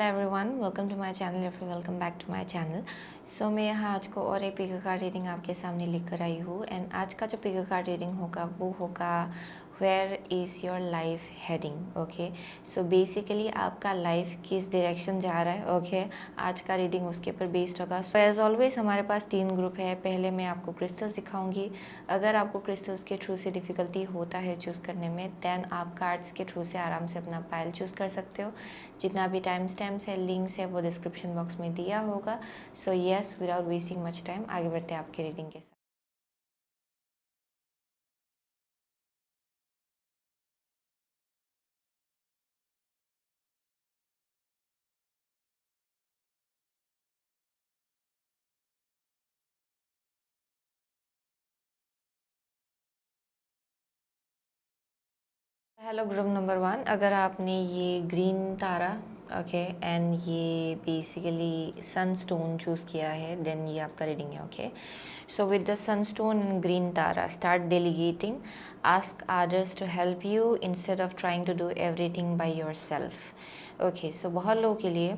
Everyone, welcome to my channel या फिर welcome back to my channel. So मैं यहाँ आज को और एक पिक कार्ड रीडिंग आपके सामने लेकर आई हूँ। एंड आज का जो पिक कार्ड रीडिंग होगा वो होगा where is your life heading. Okay, so basically आपका लाइफ किस डायरेक्शन जा रहा है। ओके, आज का रीडिंग उसके ऊपर बेस्ड होगा। सो एज ऑलवेज हमारे पास 3 ग्रुप है। पहले मैं आपको क्रिस्टल्स दिखाऊंगी। अगर आपको क्रिस्टल्स के थ्रू से डिफ़िकल्टी होता है चूज़ करने में, दैन आप कार्ड्स के थ्रू से आराम से अपना पाइल चूज़ कर सकते हो। जितना भी टाइम स्टैम्प्स है, लिंक्स है, वो डिस्क्रिप्शन बॉक्स में दिया होगा। So yes, without wasting much time आगे बढ़ते हैं आपके रीडिंग के साथ। हेलो ग्रुप नंबर 1, अगर आपने ये ग्रीन तारा ओके एंड ये बेसिकली सनस्टोन चूज़ किया है, देन ये आपका रीडिंग है। Okay, so with the sunstone and green Tara, start delegating, ask others to help you instead of trying to do everything by yourself. Okay, so बहुत लोगों के लिए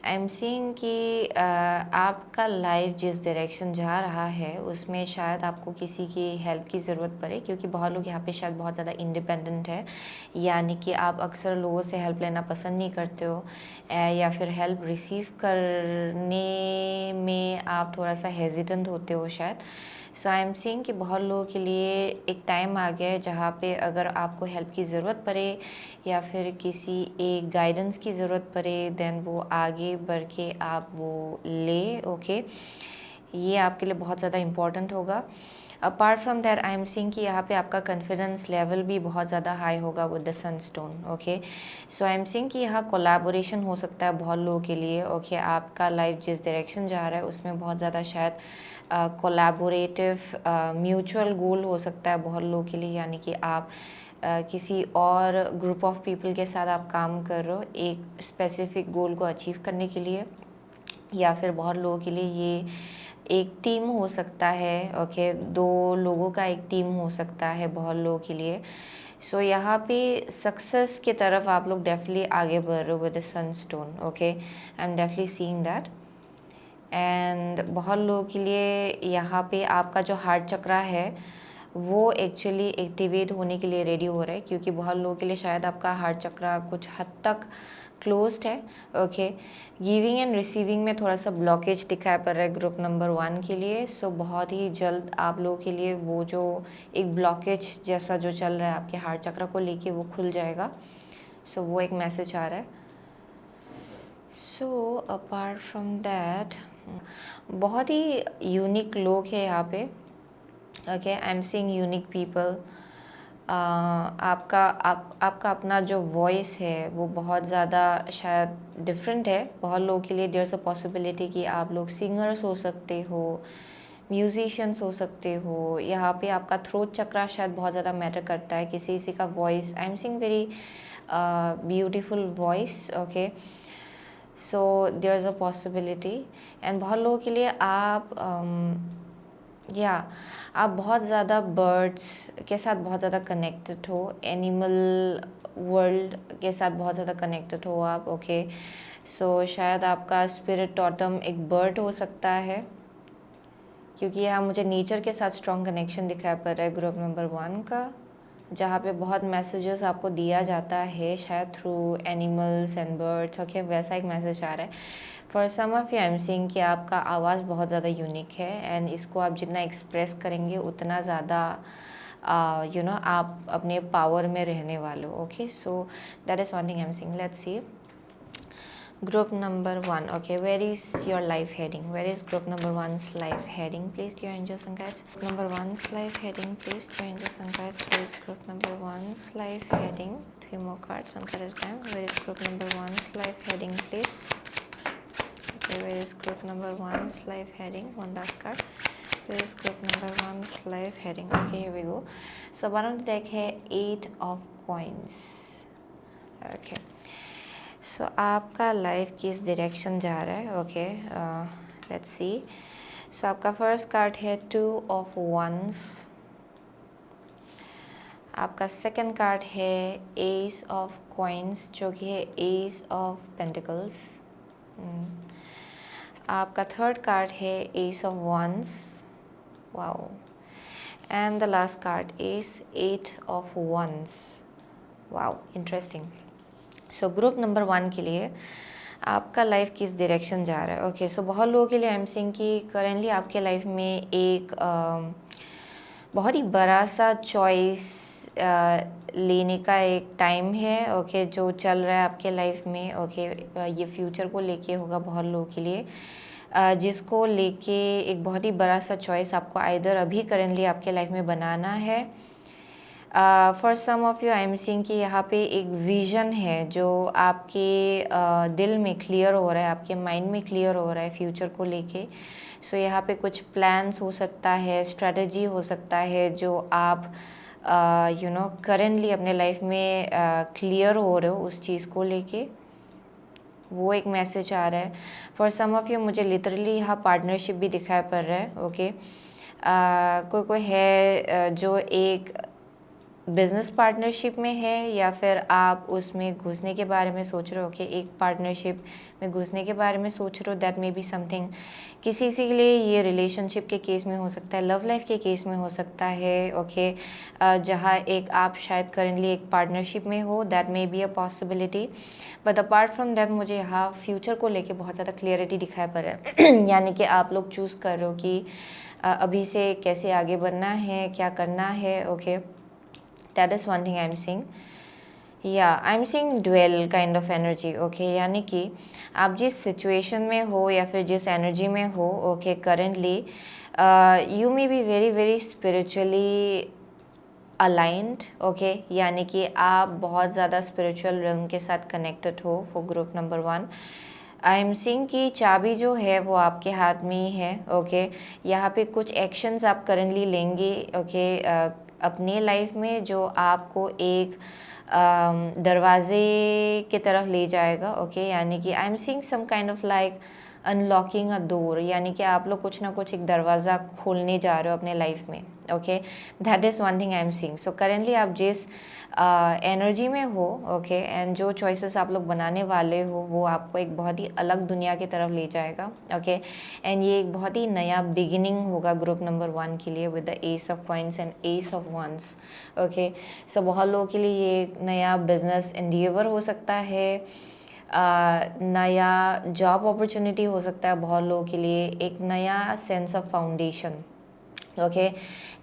आई एम सीइंग कि आपका लाइफ जिस डायरेक्शन जा रहा है उसमें शायद आपको किसी की हेल्प की ज़रूरत पड़े, क्योंकि बहुत लोग यहाँ पे शायद बहुत ज़्यादा इंडिपेंडेंट है, यानी कि आप अक्सर लोगों से हेल्प लेना पसंद नहीं करते हो, या फिर हेल्प रिसीव करने में आप थोड़ा सा हेजिटेंट होते हो शायद। सो आई एम सीइंग कि बहुत लोगों के लिए एक टाइम आ गया है जहाँ पे अगर आपको हेल्प की ज़रूरत पड़े या फिर किसी एक गाइडेंस की ज़रूरत पड़े, देन वो आगे बढ़ के आप वो ले। ओके, ये आपके लिए बहुत ज़्यादा इम्पॉर्टेंट होगा। Apart from that I am seeing कि यहाँ पे आपका कॉन्फिडेंस लेवल भी बहुत ज़्यादा हाई होगा with the Sunstone. Okay, so I am seeing कि यहाँ कोलैबोरेशन हो सकता है बहुत लोगों के लिए। ओके, आपका लाइफ जिस डायरेक्शन जा रहा है उसमें बहुत ज़्यादा शायद कोलैबोरेटिव म्यूचुअल गोल हो सकता है बहुत लोगों के लिए, यानी कि आप किसी और ग्रुप ऑफ पीपल के साथ आप काम कर रहे हो एक स्पेसिफिक गोल को अचीव करने के लिए, या फिर बहुत लोगों के लिए ये एक टीम हो सकता है। ओके, 2 लोगों का एक टीम हो सकता है बहुत लोगों के लिए। सो यहाँ पे सक्सेस की तरफ आप लोग डेफिनेटली आगे बढ़ रहे हो with the Sunstone. Okay, I am definitely seeing that. And बहुत लोगों के लिए यहाँ पे आपका जो हार्ट चक्रा है वो एक्चुअली एक्टिवेट होने के लिए रेडी हो रहा है, क्योंकि बहुत लोगों के लिए शायद आपका हार्ट चक्रा कुछ हद तक क्लोज्ड है। ओके, गिविंग एंड रिसीविंग में थोड़ा सा ब्लॉकेज दिखाई पड़ रहा है ग्रुप नंबर 1 के लिए। सो बहुत ही जल्द आप लोगों के लिए वो जो एक ब्लॉकेज जैसा जो चल रहा है आपके हार्ट चक्रा को लेके वो खुल जाएगा। सो वो एक मैसेज आ रहा है। सो अपार्ट फ्रॉम दैट बहुत ही यूनिक लोग हैं यहाँ पे। Okay, I am seeing unique people. आपका अपना जो वॉइस है वो बहुत ज़्यादा शायद डिफरेंट है बहुत लोगों के लिए। देयर इज़ अ पॉसिबिलिटी कि आप लोग सिंगर्स हो सकते हो, म्यूजिशियंस हो सकते हो। यहाँ पे आपका थ्रोट चक्रा शायद बहुत ज़्यादा मैटर करता है। किसी किसी का voice, I am seeing very beautiful voice. Okay, so there is a possibility. And बहुत लोगों के लिए आप बहुत ज़्यादा बर्ड्स के साथ बहुत ज़्यादा कनेक्टेड हो, एनिमल वर्ल्ड के साथ बहुत ज़्यादा कनेक्टेड हो आप। ओके, सो शायद आपका स्पिरिट टोटम एक बर्ड हो सकता है, क्योंकि यहाँ मुझे नेचर के साथ स्ट्रॉन्ग कनेक्शन दिखाई पड़ रहा है ग्रुप नंबर 1 का, जहाँ पे बहुत मैसेजेस आपको दिया जाता है शायद through animals and birds. Okay, वैसा एक मैसेज आ रहा है for some of you. I am seeing कि आपका आवाज़ बहुत ज़्यादा यूनिक है एंड इसको आप जितना एक्सप्रेस करेंगे उतना ज़्यादा आप अपने पावर में रहने वाले हो। Okay, so that is one thing I am seeing. Let's see group number 1. Okay, where is your life heading? Where is group number 1's life heading? Please, dear angels and guides. Number 1's life heading, please, dear angels and guides. Where is group number 1's life heading? 3 more cards, 1 card at a time. Where is group number 1's life heading, please? Okay, where is group number 1's life heading? 1 last card. Where is group number 1's life heading? Okay, here we go. So bottom of the deck है 8 of coins. Okay, सो आपका life किस direction जा रहा है। Okay, let's see. सो आपका first card है 2 of wands. आपका second card है एस ऑफ कॉइन्स, जो कि है एस ऑफ पेंटिकल्स। आपका थर्ड कार्ड है ace of wands, wow, and the last card is eight of wands, wow, interesting. So group number 1 के लिए आपका लाइफ किस डायरेक्शन जा रहा है? ओके, सो बहुत लोगों के लिए आई एम सेइंग कि करेंटली आपके लाइफ में एक बहुत ही बड़ा सा चॉइस लेने का एक टाइम है, ओके, जो चल रहा है आपके लाइफ में, ओके। ये फ्यूचर को लेके होगा बहुत लोगों के लिए, जिसको लेके एक बहुत ही बड़ा सा चॉइस आपको आइदर अभी करेंटली आपके लाइफ में बनाना है। For some of you I am seeing कि यहाँ पे एक विज़न है जो आपके दिल में क्लियर हो रहा है, आपके माइंड में क्लियर हो रहा है फ्यूचर को लेके। सो यहाँ पे कुछ प्लान्स हो सकता है, स्ट्रेटजी हो सकता है जो आप करेंटली अपने लाइफ में क्लियर हो रहे हो उस चीज़ को लेके, वो एक मैसेज आ रहा है। फॉर सम ऑफ यू मुझे लिटरली यहाँ पार्टनरशिप भी दिखाई पड़ रहा है, ओके। कोई कोई है जो एक बिजनेस पार्टनरशिप में है, या फिर आप उसमें घुसने के बारे में सोच रहे हो कि एक पार्टनरशिप में घुसने के बारे में सोच रहे हो। दैट मे बी समथिंग, किसी के लिए ये रिलेशनशिप के केस में हो सकता है, लव लाइफ के केस में हो सकता है, ओके। जहाँ एक आप शायद करेंटली एक पार्टनरशिप में हो, that may be a possibility. But apart from that मुझे यहाँ फ्यूचर को लेके बहुत ज़्यादा क्लियरिटी दिखाई पड़ रहा है। यानी कि आप लोग चूज़ कर रहे हो कि अभी से कैसे आगे बढ़ना है, क्या करना है, okay. That is one thing I'm seeing. Yeah, I'm seeing dual kind of energy, okay। यानी कि आप जिस सिचुएशन में हो या फिर जिस एनर्जी में हो, okay, currently you may be very very spiritually aligned, okay। यानी कि आप बहुत ज़्यादा स्पिरिचुअल realm के साथ कनेक्टेड हो for group number 1। I am seeing कि चाबी जो है वो आपके हाथ में ही है, ओके। यहाँ पे कुछ एक्शंस आप करेंटली लेंगे, ओके, अपने लाइफ में जो आपको एक दरवाजे की तरफ ले जाएगा, ओके। यानी कि I am seeing some kind of like unlocking a door, यानी कि आप लोग कुछ ना कुछ एक दरवाज़ा खोलने जा रहे हो अपने लाइफ में, okay. That is one thing I am seeing. So currently आप जिस एनर्जी में हो, ओके, एंड जो चॉइसेस आप लोग बनाने वाले हो वो आपको एक बहुत ही अलग दुनिया की तरफ ले जाएगा, ओके। एंड ये एक बहुत ही नया बिगिनिंग होगा ग्रुप नंबर 1 के लिए with the ace of coins and ace of wands, okay. So बहुत लोगों के लिए ये एक नया बिजनेस एंडिवर हो सकता है, नया जॉब अपॉर्चुनिटी हो सकता है बहुत लोगों के लिए, एक नया सेंस ऑफ फाउंडेशन, ओके।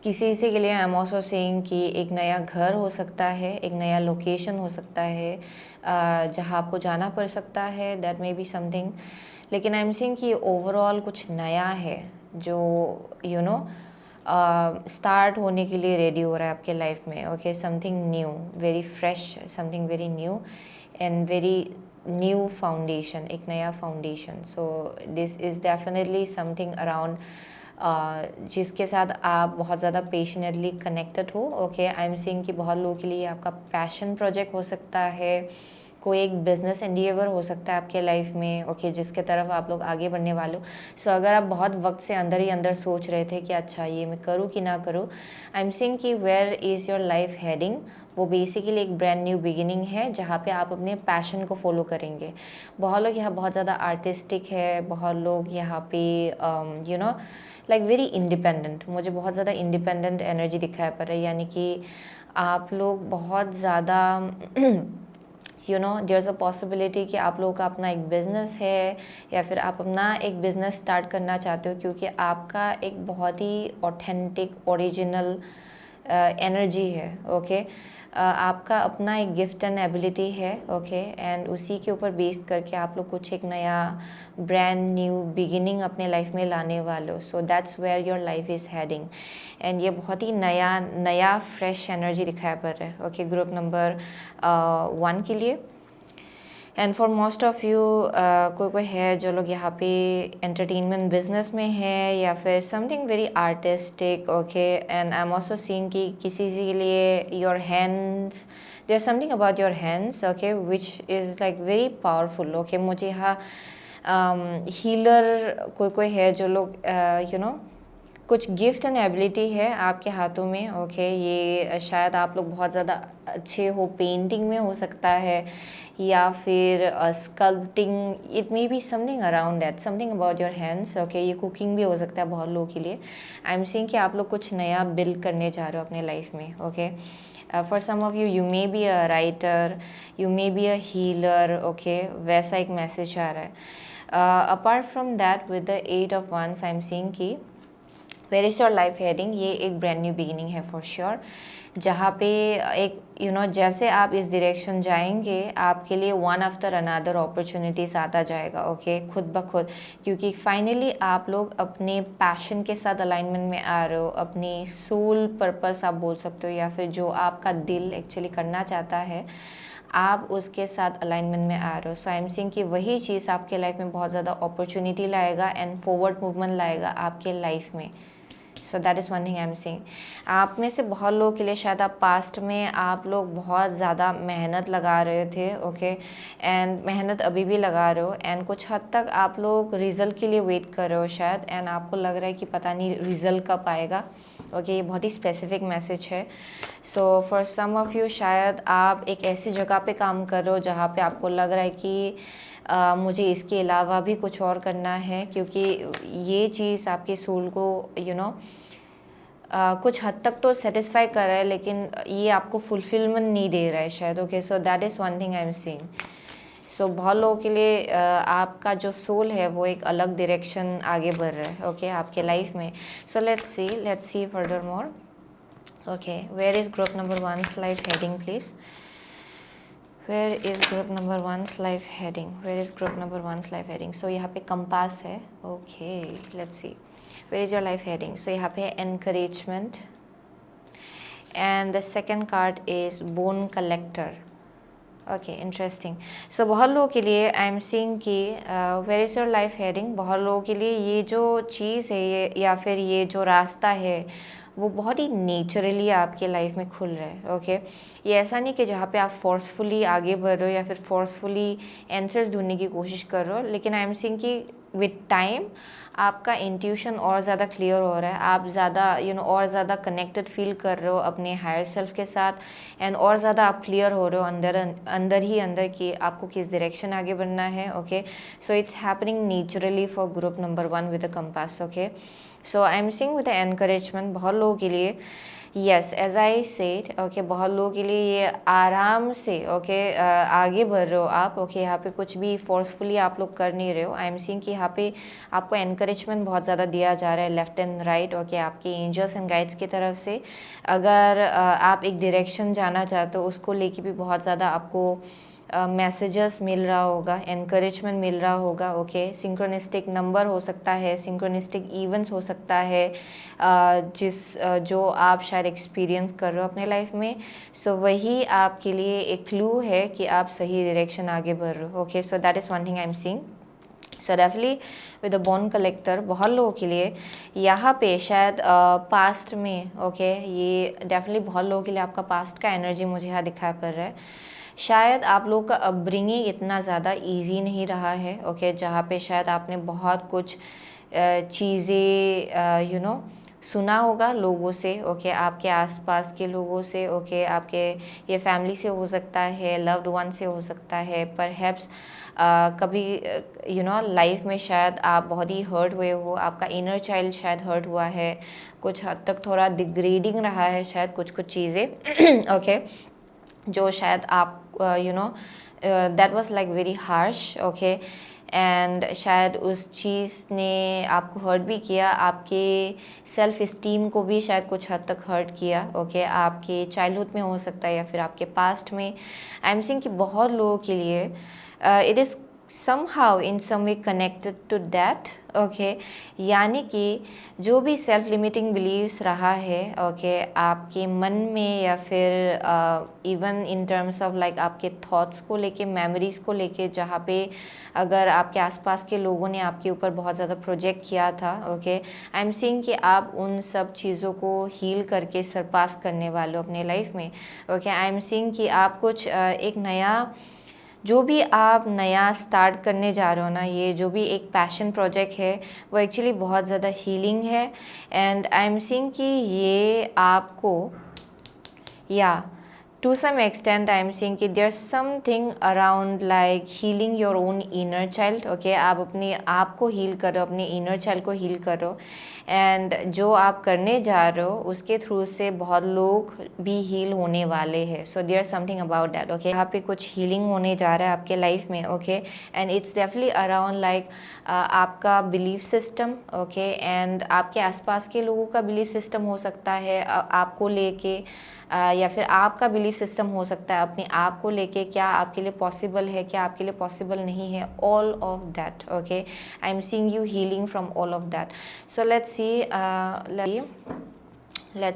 किसी के लिए आई एम ऑल्सो सेइंग कि एक नया घर हो सकता है, एक नया लोकेशन हो सकता है जहाँ आपको जाना पड़ सकता है, दैट मे बी समथिंग। लेकिन आई एम सेइंग कि ओवरऑल कुछ नया है जो स्टार्ट होने के लिए रेडी हो रहा है आपके लाइफ में, okay. Something new, very fresh, something very new and very new foundation, एक नया foundation. So this is definitely something around जिसके साथ आप बहुत ज़्यादा पेशनेटली कनेक्टेड हो, ओके। आई एम सीइंग कि बहुत लोगों के लिए आपका पैशन प्रोजेक्ट हो सकता है, कोई एक बिजनेस एंडिवर हो सकता है आपके लाइफ में, ओके, जिसके तरफ आप लोग आगे बढ़ने वाले हो। सो अगर आप बहुत वक्त से अंदर ही अंदर सोच रहे थे कि अच्छा ये मैं करूँ कि ना करूँ, आई एम सीइंग कि where is your life heading, वो बेसिकली एक ब्रांड न्यू बिगिनिंग है जहाँ पे आप अपने पैशन को फॉलो करेंगे। बहुत लोग यहाँ बहुत ज़्यादा आर्टिस्टिक है, बहुत लोग यहाँ पे लाइक वेरी इंडिपेंडेंट, मुझे बहुत ज़्यादा इंडिपेंडेंट एनर्जी दिखाई पड़ रही है। यानी कि आप लोग बहुत ज़्यादा देयर इज़ अ पॉसिबिलिटी कि आप लोगों का अपना एक बिज़नेस है या फिर आप अपना एक बिज़नेस स्टार्ट करना चाहते हो, क्योंकि आपका एक बहुत ही ऑथेंटिक ओरिजिनल एनर्जी है, ओके। आपका अपना एक गिफ्ट एंड एबिलिटी है, ओके, एंड उसी के ऊपर बेस्ड करके आप लोग कुछ एक नया ब्रांड न्यू बिगिनिंग अपने लाइफ में लाने वाले हो। So that's where your life is heading, and ये बहुत ही नया फ्रेश एनर्जी दिखाया पड़ रहा है, ओके, ग्रुप नंबर 1 के लिए। And for most of you कोई है जो लोग यहाँ पे एंटरटेनमेंट बिजनेस में है या फिर something very artistic, okay. And I am also seeing कि किसी के लिए your hands, there something about your hands, okay, which is like very powerful, okay. मुझे यहाँ हीलर कोई है जो लोग कुछ गिफ्ट एंड एबिलिटी है आपके हाथों में, ओके। ये शायद आप लोग बहुत ज़्यादा अच्छे हो, पेंटिंग में हो सकता है या फिर sculpting, it may be something around that, something about your hands, okay. ये कुकिंग भी हो सकता है बहुत लोगों के लिए। आई एम सीइंग कि आप लोग कुछ नया बिल्ड करने जा रहे हो अपने लाइफ में, okay. For some of you, you may be a writer, you may be a healer, okay, वैसा एक मैसेज आ रहा है। Apart from that, with the 8 of wands, I am seeing कि where is your life heading, ये एक brand new beginning है for sure, जहाँ पे एक जैसे आप इस डायरेक्शन जाएंगे आपके लिए वन आफ्टर अनदर अपॉर्चुनिटीज़ आता जाएगा, ओके, खुद ब खुद, क्योंकि फाइनली आप लोग अपने पैशन के साथ अलाइनमेंट में आ रहे हो, अपनी सोल पर्पस आप बोल सकते हो, या फिर जो आपका दिल एक्चुअली करना चाहता है आप उसके साथ अलाइनमेंट में आ रहे हो। सो आई एम सीइंग कि वही चीज़ आपके लाइफ में बहुत ज़्यादा अपॉर्चुनिटी लाएगा एंड फॉरवर्ड मूवमेंट लाएगा आपके लाइफ में। सो that is one thing I am saying. आप में से बहुत लोगों के लिए शायद आप पास्ट में आप लोग बहुत ज़्यादा मेहनत लगा रहे थे, ओके, एंड मेहनत अभी भी लगा रहे हो, एंड कुछ हद तक आप लोग रिज़ल्ट के लिए वेट कर रहे हो शायद, एंड आपको लग रहा है कि पता नहीं रिज़ल्ट कब आएगा, ओके। ये बहुत ही स्पेसिफिक मैसेज है। So for some of you, शायद आप एक ऐसी जगह पे काम कर रहे हो जहाँ पे आपको लग रहा है कि मुझे इसके अलावा भी कुछ और करना है, क्योंकि ये चीज़ आपके सोल को कुछ हद तक तो सेटिस्फाई कर रहा है, लेकिन ये आपको फुलफिलमेंट नहीं दे रहा है शायद, okay. So that is one thing I am seeing. So बहुत लोगों के लिए आपका जो सोल है वो एक अलग डायरेक्शन आगे बढ़ रहा है, ओके, आपके लाइफ में। So let's see further more, okay. Where is group number 1's life heading please? Where is group number 1's life heading? Where is group number 1's life heading? So यहाँ पे compass है, okay, let's see. Where is your life heading? So यहाँ पे encouragement, and the second card is bone collector. Okay, interesting. So बहुत लोगों के लिए I am seeing कि where is your life heading, बहुत लोगों के लिए ये जो चीज़ है, ये या फिर ये जो रास्ता है वो बहुत ही नेचुरली आपके लाइफ में खुल रहा है, ओके। ये ऐसा नहीं कि जहाँ पे आप फोर्सफुली आगे बढ़ रहे हो या फिर फोर्सफुली आंसर्स ढूंढने की कोशिश कर रहे हो, लेकिन आई एम सीइंग कि विद टाइम आपका इंट्यूशन और ज़्यादा क्लियर हो रहा है, आप ज़्यादा और ज़्यादा कनेक्टेड फील कर रहे हो अपने हायर सेल्फ के साथ, एंड और ज़्यादा आप क्लियर हो रहे हो अंदर कि आपको किस डायरेक्शन आगे बढ़ना है, okay. So it's happening naturally for group number 1 with the compass, okay. So I am seeing with the encouragement, बहुत लोगों के लिए yes, as I said, okay, बहुत लोगों के लिए ये आराम से, ओके, आगे बढ़ रहे हो आप, ओके। यहाँ पे कुछ भी फोर्सफुली आप लोग कर नहीं रहे हो। आई एम सीइंग कि यहाँ पे आपको एनकरेजमेंट बहुत ज़्यादा दिया जा रहा है लेफ्ट एंड राइट, ओके, आपके एंजल्स एंड गाइड्स की तरफ से। अगर आप एक डायरेक्शन जाना चाहते हो उसको लेके भी बहुत ज़्यादा आपको मैसेजेस मिल रहा होगा, एनकरेजमेंट मिल रहा होगा, ओके। सिंक्रोनिस्टिक नंबर हो सकता है, सिंक्रोनिस्टिक इवेंट्स हो सकता है, जो आप शायद एक्सपीरियंस कर रहे हो अपने लाइफ में। सो वही आपके लिए एक क्लू है कि आप सही डायरेक्शन आगे बढ़ रहे हो, okay. So that is one thing I am seeing. So definitely with the bone collector, बहुत लोगों के लिए यहाँ पे शायद पास्ट में, ओके, ये डेफिनेटली बहुत लोगों के लिए आपका पास्ट का एनर्जी मुझे यहाँ दिखाई पड़ रहा है। शायद आप लोगों का अपब्रिंगिंग इतना ज़्यादा इजी नहीं रहा है, ओके, जहाँ पे शायद आपने बहुत कुछ चीज़ें सुना होगा लोगों से, ओके, आपके आसपास के लोगों से, ओके, आपके ये फैमिली से हो सकता है, लव्ड वन से हो सकता है, परहैप्स कभी लाइफ में शायद आप बहुत ही हर्ट हुए हो, आपका इनर चाइल्ड शायद हर्ट हुआ है, कुछ हद तक थोड़ा डिग्रेडिंग रहा है शायद कुछ चीज़ें, ओके, जो शायद आप that was like very harsh, okay, and शायद उस चीज़ ने आपको हर्ट भी किया, आपके सेल्फ इस्टीम को भी शायद कुछ हद तक हर्ट किया, ओके, आपके चाइल्डहुड में हो सकता है या फिर आपके पास्ट में। आई एम सीइंग कि बहुत लोगों के लिए it is somehow in some way connected to that, okay, यानी कि जो भी सेल्फ लिमिटिंग बिलीव्स रहा है, ओके, आपके मन में या फिर even in terms of like आपके थॉट्स को लेके, मेमोरीज़ को लेके, जहाँ पे अगर आपके आसपास के लोगों ने आपके ऊपर बहुत ज़्यादा प्रोजेक्ट किया था, ओके, आई एम सीइंग कि आप उन सब चीज़ों को हील करके सरपास करने वाले हो अपने लाइफ में, ओके। आई एम सीइंग कि आप कुछ एक नया जो भी आप नया स्टार्ट करने जा रहे हो ना, ये जो भी एक पैशन प्रोजेक्ट है वो एक्चुअली बहुत ज़्यादा हीलिंग है। एंड आई एम सीइंग कि ये आपको, या to some extent I am seeing कि there's something around like healing your own inner child, okay? आप अपने आप को हील करो, अपने inner child को हील करो, एंड जो आप करने जा रहे हो उसके थ्रू से बहुत लोग भी हील होने वाले हैं। So there something about that, okay? यहाँ पे कुछ हीलिंग होने जा रहा है आपके लाइफ में, okay? And it's definitely around like आपका बिलीफ सिस्टम, ओके? एंड आपके आसपास के लोगों का बिलीफ सिस्टम हो सकता है आपको लेके, या फिर आपका बिलीफ सिस्टम हो सकता है अपने आप को लेके, क्या आपके लिए पॉसिबल है, क्या आपके लिए पॉसिबल नहीं है, all of that, okay? I am seeing you healing from all of that. So let's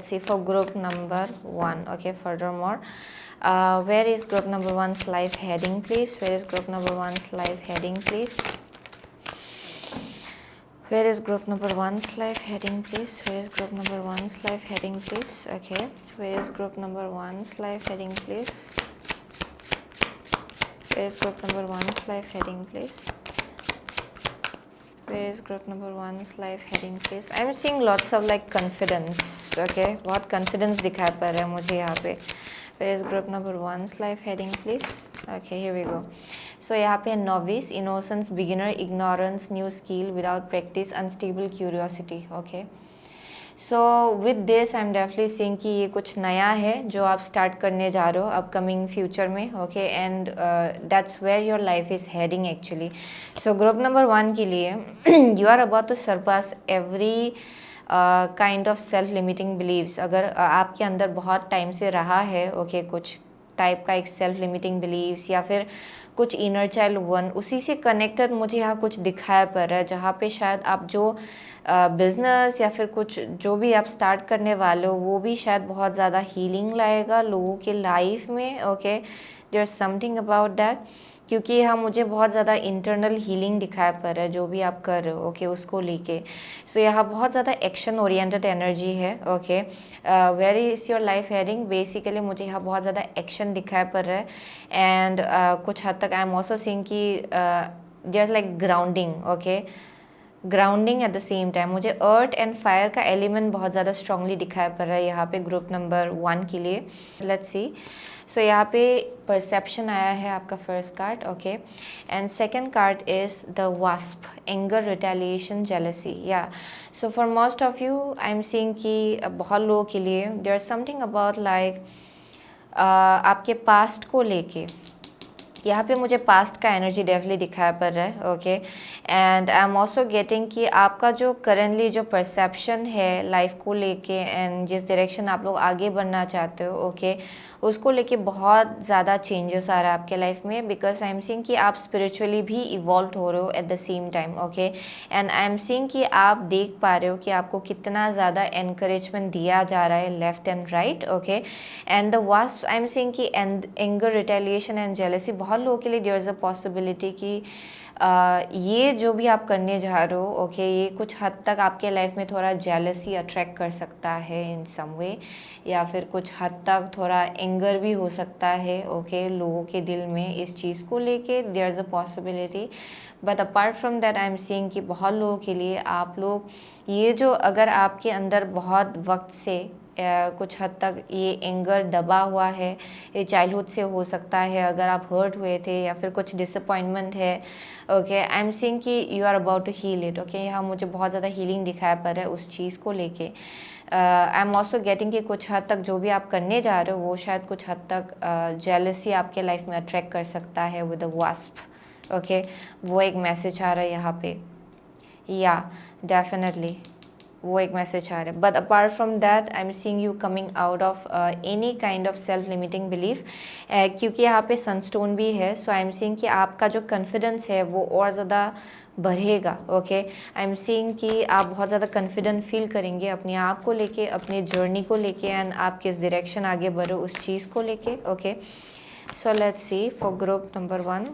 see for group number 1, okay? Furthermore, where is group number 1's life heading, please? Where is group number 1's life heading, please? Where is group number 1's life heading, please? Where is group number 1's life heading, please? Okay. Where is group number 1's life heading, please? Where is group number 1's life heading, please? Where is group number 1's life heading, please? I'm seeing lots of like confidence, okay? बहुत confidence दिखाई पड़ रहा है मुझे यहाँ पे. Where is group number 1's life heading, please? Okay, here we go. So यहाँ पे novice, innocence, beginner, ignorance, new skill, without practice, unstable curiosity, okay? So with this I'm definitely seeing कि ये कुछ नया है जो आप start करने जा रहे हो upcoming future में, okay? And that's where your life is heading actually. So group number 1 के लिए you are about to surpass every kind of self limiting believes. अगर आपके अंदर बहुत टाइम से रहा है, ओके, कुछ टाइप का एक सेल्फ लिमिटिंग बिलीव्स या फिर कुछ इनर चाइल्ड वन, उसी से कनेक्टेड मुझे यहाँ कुछ दिखाया पड़ रहा है, जहाँ पे शायद आप जो बिजनेस या फिर कुछ जो भी आप स्टार्ट करने वाले हो वो भी शायद बहुत ज़्यादा हीलिंग लाएगा लोगों के लाइफ में, okay? There is something about that, क्योंकि यहाँ मुझे बहुत ज़्यादा इंटरनल हीलिंग दिखाया पड़ रहा है जो भी आप कर रहे हो, ओके, उसको लेके. सो यहाँ बहुत ज़्यादा एक्शन ओरिएंटेड एनर्जी है, okay? Where is your life heading? Basically मुझे यहाँ बहुत ज़्यादा एक्शन दिखाया पड़ रहा है. एंड कुछ हद तक आई एम ऑल्सो सीइंग कि there is like grounding, okay? Grounding at the same time मुझे अर्थ एंड फायर का एलिमेंट बहुत ज़्यादा स्ट्रांगली दिखाया पड़ रहा है यहाँ पे ग्रुप नंबर 1 के लिए. Let's see. सो यहाँ पे परसेप्शन आया है आपका first card, okay? And second card is the wasp, anger, retaliation, jealousy. या so for most of you I am seeing कि बहुत लोगों के लिए there is something about like आपके पास्ट को लेके. यहाँ पे मुझे पास्ट का एनर्जी डेफिनेटली दिखाया पड़ रहा है, okay? And I am also getting कि आपका जो करेंटली जो परसेप्शन है लाइफ को लेके एंड जिस डायरेक्शन आप लोग आगे बढ़ना चाहते हो, ओके, उसको लेके बहुत ज़्यादा चेंजेस आ रहा है आपके लाइफ में, बिकॉज आई एम सीइंग कि आप स्पिरिचुअली भी इवॉल्व हो रहे हो eight the same time, okay? And I am seeing कि आप देख पा रहे हो कि आपको कितना ज़्यादा एनकरेजमेंट दिया जा रहा है left and right, okay? And the vast I am seeing कि एंगर, रिटेलिएशन एंड जेलसी, बहुत लोगों के लिए देयर इज़ अ पॉसिबिलिटी कि ये जो भी आप करने जा रहे हो, ओके, ये कुछ हद तक आपके लाइफ में थोड़ा जेलसी अट्रैक्ट कर सकता है इन सम वे, या फिर कुछ हद तक थोड़ा एंगर भी हो सकता है, ओके, लोगों के दिल में इस चीज़ को लेके. There is a possibility, but apart from that I am seeing कि बहुत लोगों के लिए आप लोग ये जो अगर आपके अंदर बहुत वक्त से कुछ हद तक ये एंगर दबा हुआ है, ये चाइल्डहुड से हो सकता है, अगर आप हर्ट हुए थे या फिर कुछ डिसअपॉइंटमेंट है, ओके, आई एम सीइंग कि you are about to heal it, okay? यहाँ मुझे बहुत ज़्यादा हीलिंग दिखाया पड़ रहा है उस चीज़ को लेके. आई एम ऑल्सो गेटिंग कि कुछ हद तक जो भी आप करने जा रहे हो वो शायद कुछ हद तक जेलसी आपके लाइफ में अट्रैक्ट कर सकता है विद अ वास्प, ओके? वो एक मैसेज आ रहा है यहाँ पे, या डेफिनेटली वो एक मैसेज आ रहा है. But apart from that I am seeing you coming out of any kind of self limiting belief, क्योंकि यहाँ पे सनस्टोन भी है. सो आई एम सीइंग कि आपका जो कॉन्फिडेंस है वो और ज़्यादा बढ़ेगा, ओके? आई एम सीइंग कि आप बहुत ज़्यादा कॉन्फिडेंट फील करेंगे अपने आप को लेके, अपने जर्नी को लेके, एंड आप किस डायरेक्शन आगे बढ़ो उस चीज़ को लेके, okay? So let's see for group number 1.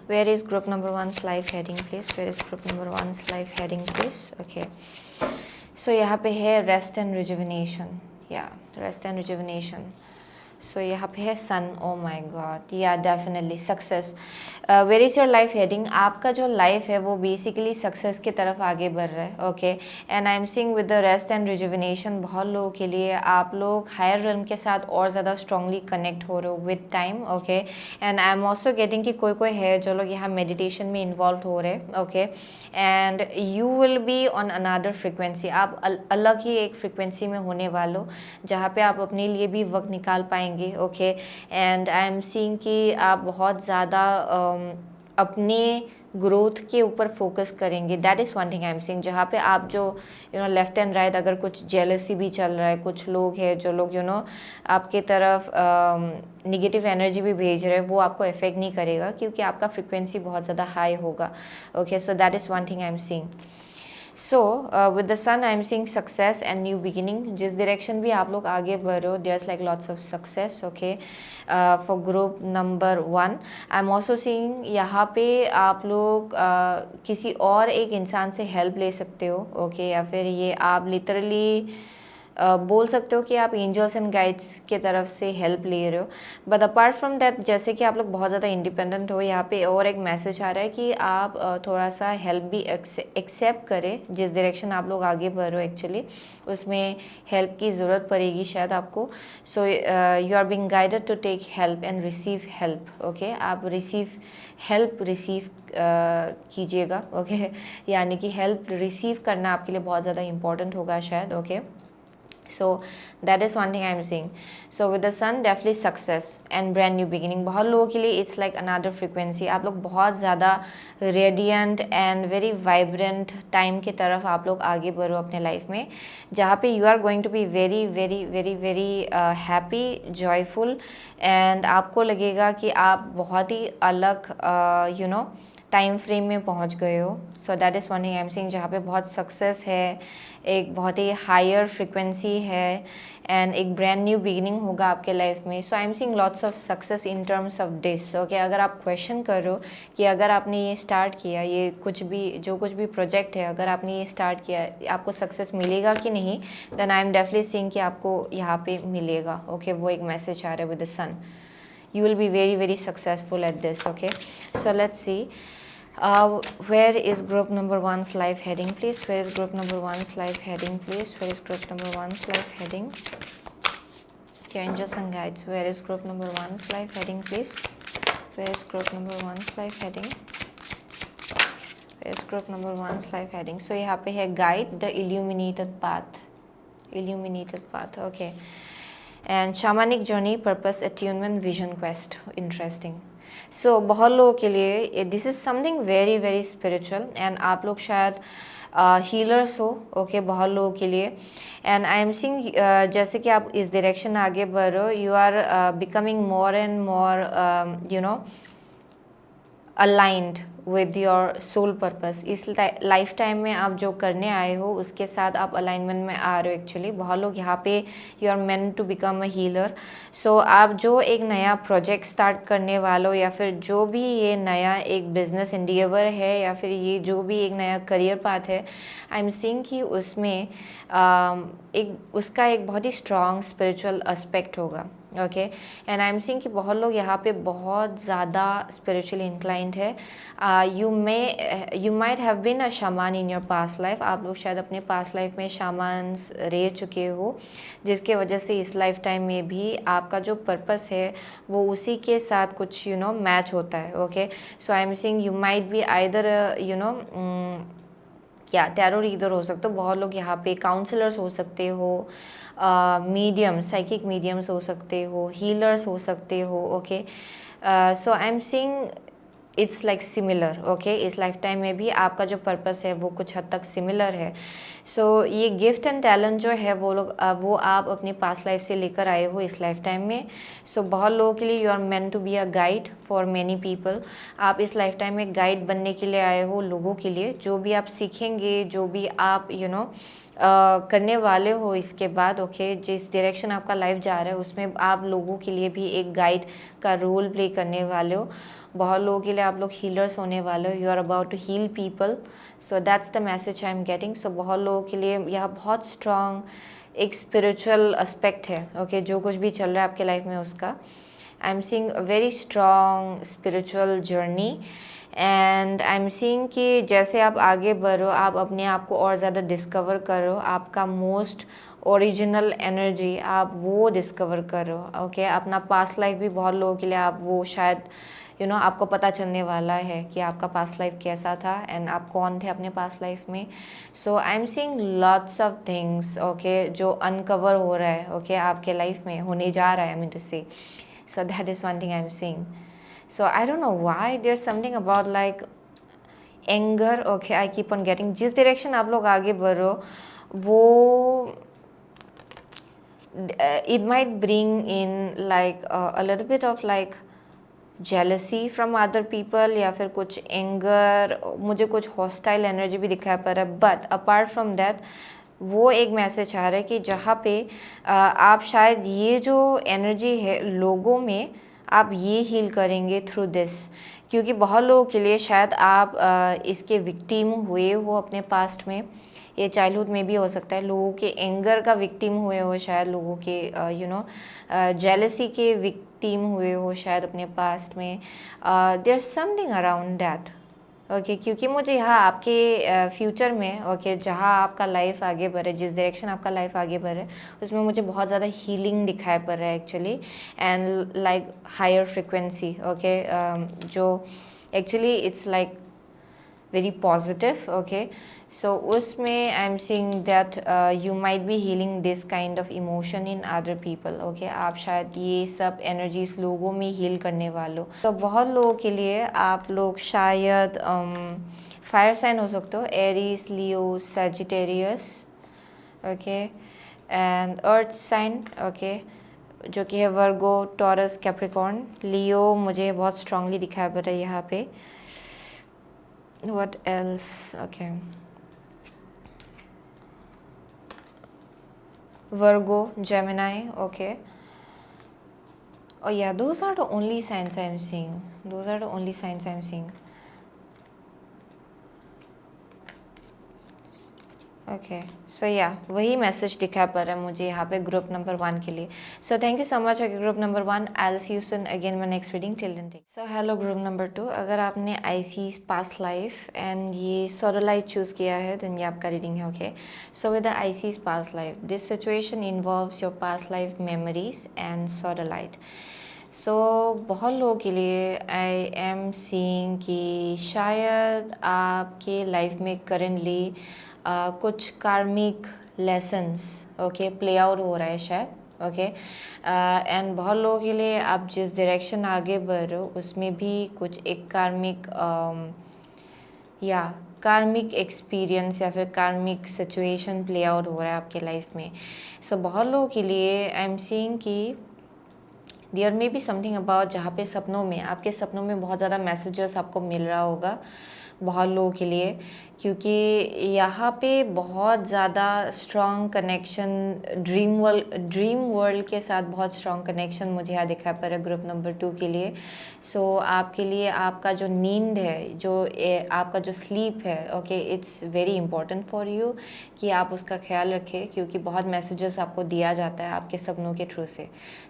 Where is group number 1's life heading, please? Where is group number 1's life heading, please? Okay. So यहाँ पे है rest and rejuvenation. Yeah, rest and rejuvenation. सो यहाँ पे है sun, oh my god, या definitely success. Where is your life heading? आपका जो life है वो बेसिकली सक्सेस की तरफ आगे बढ़ रहा है, okay. And I am seeing with the rest and rejuvenation, बहुत लोगों के लिए आप लोग हायर रिल्म के साथ और ज़्यादा स्ट्रांगली कनेक्ट हो रहे हो with time, okay. And I am also getting कि कोई कोई है जो लोग यहाँ मेडिटेशन में इन्वॉल्व हो रहे हैं, okay. And you will be on another frequency, आप अलग ही एक फ्रिक्वेंसी में होने वालों जहाँ पे आप अपने लिए भी वक्त निकाल पाएंगे, okay. And I am seeing कि आप बहुत ज़्यादा अपने ग्रोथ के ऊपर फोकस करेंगे। That is one thing I am seeing, जहाँ पे आप जो लेफ्ट एंड राइट अगर कुछ जेलसी भी चल रहा है, कुछ लोग हैं जो लोग आपके तरफ निगेटिव एनर्जी भी भेज रहे हैं, वो आपको इफेक्ट नहीं करेगा क्योंकि आपका फ्रिक्वेंसी बहुत ज़्यादा हाई होगा, okay. So that is one thing I am seeing. So with the sun I am seeing success and new beginning. जिस डायरेक्शन भी आप लोग आगे बढ़ रहे हो, there is like lots of success, okay. For group number 1 I am also seeing यहाँ पे आप लोग किसी और एक इंसान से हेल्प ले सकते हो, ओके। या फिर ये आप लिटरली बोल सकते हो कि आप एंजल्स एंड गाइड्स के तरफ से हेल्प ले रहे हो। बट अपार्ट फ्रॉम दैट, जैसे कि आप लोग बहुत ज़्यादा इंडिपेंडेंट हो, यहाँ पे और एक मैसेज आ रहा है कि आप थोड़ा सा हेल्प भी एक्सेप्ट करें। जिस डायरेक्शन आप लोग आगे बढ़ रहे हो एक्चुअली उसमें हेल्प की ज़रूरत पड़ेगी शायद आपको। So you are being guided to take help and receive help, okay. आप हेल्प रिसीव कीजिएगा, ओके। यानी कि हेल्प रिसीव करना आपके लिए बहुत ज़्यादा इंपॉर्टेंट होगा शायद, okay. So that is one thing I am seeing. So with the sun definitely success and brand new beginning. बहुत लोगों के लिए it's like another frequency. आप लोग बहुत ज़्यादा radiant and very vibrant time की तरफ आप लोग आगे बढ़ो अपने लाइफ में, जहाँ पे you are going to be very very very very happy, joyful and आपको लगेगा कि आप बहुत ही अलग टाइम फ्रेम में पहुंच गए हो। So that is one thing I am saying, जहाँ पे बहुत सक्सेस है, एक बहुत ही हायर फ्रिक्वेंसी है एंड एक ब्रांड न्यू बिगिनिंग होगा आपके लाइफ में। So I am seeing lots of success in terms of this, okay. अगर आप क्वेश्चन कर रहे हो कि अगर आपने ये स्टार्ट किया, ये कुछ भी प्रोजेक्ट है, अगर आपने ये स्टार्ट किया आपको सक्सेस मिलेगा कि नहीं, then I am definitely seeing कि आपको यहाँ पे मिलेगा, ओके। वो एक मैसेज आ रहा है with the sun, you will be very very successful at this, okay। So let's see, where is group number 1's life heading, please? Where is group number 1's life heading, please? Where is group number 1's life heading? Dear angels and guides, where is group number 1's life heading, please? Where is group number 1's life heading? Where is group number 1's life heading? So यहाँ पे है guide the illuminated path, okay। And shamanic journey, purpose, attunement, vision quest, interesting. So बहुत लोगों के लिए this is something very very spiritual and आप लोग शायद हीलर्स हो, ओके, बहुत लोगों के लिए। एंड आई एम सीइंग जैसे कि आप इस डायरेक्शन आगे बढ़ रहे हो, you are becoming more and more aligned with your soul purpose. इस लाइफ टाइम में आप जो करने आए हो उसके साथ आप अलाइनमेंट में आ रहे हो एक्चुअली। बहुत लोग यहाँ पे you are meant to become a healer. So आप जो एक नया प्रोजेक्ट स्टार्ट करने वाले हो, या फिर जो भी ये नया एक बिजनेस इंडिएवर है, या फिर ये जो भी एक नया करियर पाथ है, आई एम सीइंग कि उसमें उसका एक बहुत ही स्ट्रॉन्ग स्पिरिचुअल एस्पेक्ट होगा, okay. And I am seeing कि बहुत लोग यहाँ पे बहुत ज़्यादा स्पिरिचुअली इंक्लाइंड है। You might have been a shaman in your past life. आप लोग शायद अपने पास्ट लाइफ में शामान्स रह चुके हो, जिसके वजह से इस लाइफ टाइम में भी आपका जो पर्पस है वो उसी के साथ कुछ मैच होता है, okay. So I am seeing you might be either या टैरो रीडर हो सकते हो, बहुत लोग यहाँ पे काउंसलर्स हो सकते हो, मीडियम साइकिक मीडियम्स हो सकते हो, हीलर्स हो सकते हो, okay. So I am seeing it's like similar, okay. इस लाइफ टाइम में भी आपका जो पर्पस है वो कुछ हद तक सिमिलर है। सो ये गिफ्ट एंड टैलेंट जो है वो आप अपनी पास्ट लाइफ से लेकर आए हो इस लाइफ टाइम में। सो बहुत लोगों के लिए you are meant to be a guide for many people. आप इस लाइफ टाइम में गाइड बनने के लिए आए हो लोगों के लिए। जो भी आप सीखेंगे, जो भी आप करने वाले हो इसके बाद, ओके, जिस डायरेक्शन आपका लाइफ जा रहा है उसमें आप लोगों के लिए भी एक गाइड का रोल प्ले करने वाले हो। बहुत लोगों के लिए आप लोग हीलर्स होने वाले हो, you are about to heal people. So that's the message I am getting. So बहुत लोगों के लिए यह बहुत स्ट्रॉन्ग एक स्पिरिचुअल एस्पेक्ट है, ओके, जो कुछ भी चल रहा है आपके लाइफ में उसका। आई am seeing a very strong spiritual journey and I am seeing कि जैसे आप आगे बढ़ो, आप अपने आप को और ज़्यादा डिस्कवर करो, आपका मोस्ट ओरिजिनल एनर्जी आप वो डिस्कवर करो, ओके। अपना पास्ट लाइफ भी बहुत लोगों के लिए आप वो शायद आपको पता चलने वाला है कि आपका पास्ट लाइफ कैसा था एंड आप कौन थे अपने पास्ट लाइफ में। So I am seeing lots of things, okay, जो अनकवर हो रहा है, ओके, आपके लाइफ में होने जा रहा है, आई mean to say. So that is one thing I am seeing. So I don't know why there is something about like anger, okay, I keep on getting, जिस डायरेक्शन आप लोग आगे बढ़ो वो it might bring in like a little bit of like jealousy from other people या फिर कुछ एंगर, मुझे कुछ हॉस्टाइल एनर्जी भी दिखाई पड़ रहा है। बट अपार्ट फ्रॉम दैट वो एक मैसेज आ रहा है कि जहाँ पे आप शायद ये जो एनर्जी है लोगों में आप ये हील करेंगे थ्रू दिस, क्योंकि बहुत लोगों के लिए शायद आप इसके विक्टिम हुए हो अपने पास्ट में, ये चाइल्डहुड में भी हो सकता है, लोगों के एंगर का विक्टिम हुए हो शायद, लोगों के जेलसी के विक्टिम हुए हो शायद अपने पास्ट में। There something around that, okay, क्योंकि मुझे यहाँ आपके फ्यूचर में, ओके, जहाँ आपका लाइफ आगे बढ़े, जिस डायरेक्शन आपका लाइफ आगे बढ़े उसमें मुझे बहुत ज़्यादा हीलिंग दिखाई पड़ रहा है actually, and like higher frequency, okay, जो actually it's like very positive, okay. So उसमें I'm seeing that you might be healing this kind of emotion in other people, okay. आप शायद ये सब energies लोगों में heal करने वालों, तो बहुत लोगों के लिए आप लोग शायद फायर साइन हो सकते हो, Aries, Leo, Sagittarius, okay, and earth sign, okay, जो कि है वर्गो, टॉरस, कैप्रिकॉर्न। लियो मुझे बहुत स्ट्रांगली दिखाई पड़ रहा है यहाँ पे। What else? Okay. Virgo, Gemini, okay. Oh yeah, those are the only signs I'm seeing. Those are the only signs I'm seeing. Okay, so या वही मैसेज दिखा पड़ रहा है मुझे यहाँ पे ग्रुप नंबर 1 के लिए। So thank you so much group number 1। I will see you soon again my next reading, till then take. So hello group number 2, अगर आपने आईसीज पास्ट लाइफ एंड ये सोडोलाइट चूज़ किया है देन ये आपका reading है, okay. So with the Isis past life this situation involves your past life memories and sodalite. So बहुत लोगों के लिए आई एम सीइंग कि शायद आपके लाइफ में करेंटली कुछ कार्मिक लेसन्स, ओके, प्ले आउट हो रहा है शायद, ओके। एंड बहुत लोगों के लिए आप जिस डायरेक्शन आगे बढ़ रहे हो उसमें भी कुछ एक कार्मिक एक्सपीरियंस या फिर कार्मिक सिचुएशन प्ले आउट हो रहा है आपके लाइफ में। सो बहुत लोगों के लिए आई एम सीइंग कि there may be something about जहाँ पे सपनों में, आपके सपनों में बहुत ज़्यादा मैसेजेस आपको मिल रहा होगा बहुत लोगों के लिए, क्योंकि यहाँ पे बहुत ज़्यादा स्ट्रॉन्ग कनेक्शन ड्रीम वर्ल्ड के साथ बहुत स्ट्रॉन्ग कनेक्शन मुझे यहाँ दिखा पड़ रहा है ग्रुप नंबर 2 के लिए। सो आपके लिए आपका जो नींद है, आपका जो स्लीप है, okay, it's very important for you कि आप उसका ख्याल रखें, क्योंकि बहुत मैसेजेस आपको दिया जाता है आपके सपनों के थ्रू से।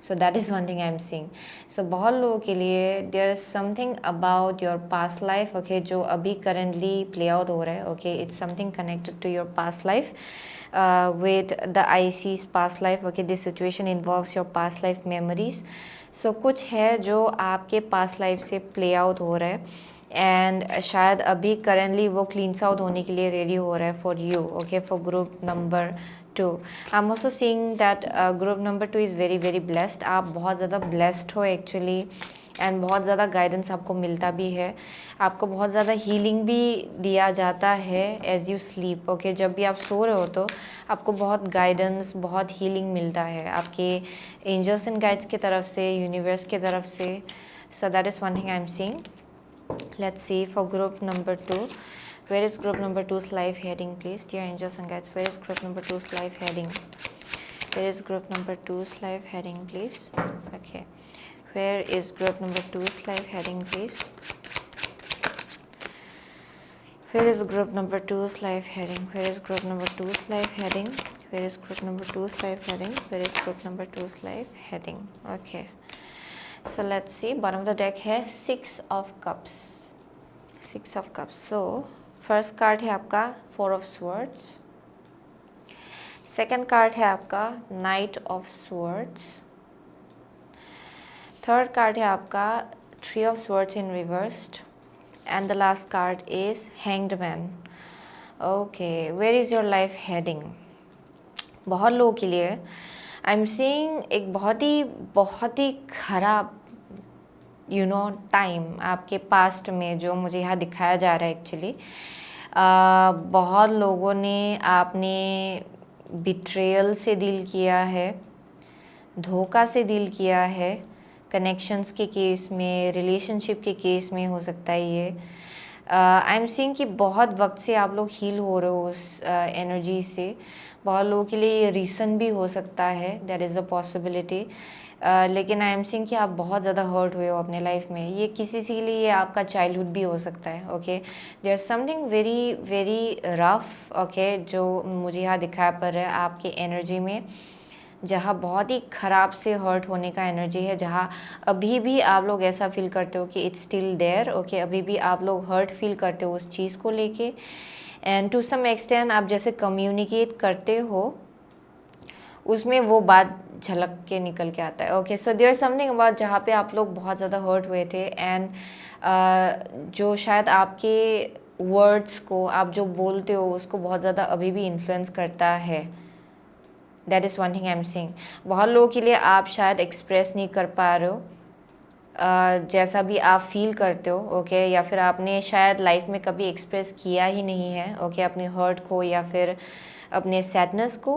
So that is one thing I am seeing. So बहुत लोगों के लिए there is something about your past life, okay, जो अभी करेंटली प्ले आउट हो रहा है, okay, it's something connected to your past life with the IC's past life, okay. This situation involves your past life memories. So कुछ है जो आपके past life से play out हो रहा है एंड शायद अभी करेंटली वो क्लीन्स आउट होने के लिए रेडी हो रहा है for you, okay, for group number 2। I am also seeing that group number 2 is very very blessed. आप बहुत ज़्यादा ब्लेस्ड हो एक्चुअली, एंड बहुत ज़्यादा गाइडेंस आपको मिलता भी है, आपको बहुत ज़्यादा हीलिंग भी दिया जाता है एज़ यू स्लीप, ओके। जब भी आप सो रहे हो तो आपको बहुत गाइडेंस, बहुत हीलिंग मिलता है आपके एंजल्स एंड गाइड्स की तरफ से, यूनिवर्स की तरफ से। So that is one thing I am seeing. Let's see for group number 2, where is group number 2's life heading please, dear angels and guides, where is group number 2's life heading, where is group number 2's life heading please, okay, where is group number 2's life heading please, where is group number 2's life heading, where is group number 2's life heading, where is group number 2's life heading, where is group number 2's life heading. Okay, so let's see, bottom of the deck है 6 of cups. 6 of cups. So first card है आपका 4 of swords, second card है आपका Knight of swords, third card है आपका 3 of swords in reversed, and the last card is Hanged Man. Okay, where is your life heading? बहुत लोगों के लिए आई एम सीइंग एक बहुत ही खराब टाइम आपके पास्ट में जो मुझे यहाँ दिखाया जा रहा है एक्चुअली। बहुत लोगों ने आपने बिट्रेयल से डील किया है, धोखा से डील किया है, कनेक्शंस के केस में, रिलेशनशिप के केस में हो सकता है ये। आई एम सीइंग कि बहुत वक्त से आप लोग हील हो रहे हो उस एनर्जी से। बहुत लोगों के लिए ये रीज़न भी हो सकता है, दैट इज़ अ पॉसिबिलिटी। लेकिन आई एम सीइंग कि आप बहुत ज़्यादा हर्ट हुए हो अपने लाइफ में। ये किसी के लिए ये आपका चाइल्डहुड भी हो सकता है। Okay, there is something very very rough, okay, जो मुझे यहाँ दिखाया पड़ रहा है आपके एनर्जी में, जहाँ बहुत ही ख़राब से हर्ट होने का एनर्जी है, जहाँ अभी भी आप लोग ऐसा फील करते हो कि इट्स स्टिल देयर। ओके, अभी भी आप लोग हर्ट फील करते हो उस चीज़ को लेके, एंड टू सम एक्सटेंट आप जैसे कम्युनिकेट करते हो उसमें वो बात झलक के निकल के आता है। Okay, so there something about जहाँ पे आप लोग बहुत ज़्यादा हर्ट हुए थे, एंड जो शायद आपके वर्ड्स को, आप जो बोलते हो उसको बहुत ज़्यादा अभी भी इन्फ्लुएंस करता है। That is one thing I am seeing. बहुत लोगों के लिए आप शायद एक्सप्रेस नहीं कर पा रहे हो जैसा भी आप फील करते हो। ओके, या फिर आपने शायद लाइफ में कभी एक्सप्रेस किया ही नहीं है। ओके, अपने हर्ट को या फिर अपने सैडनेस को।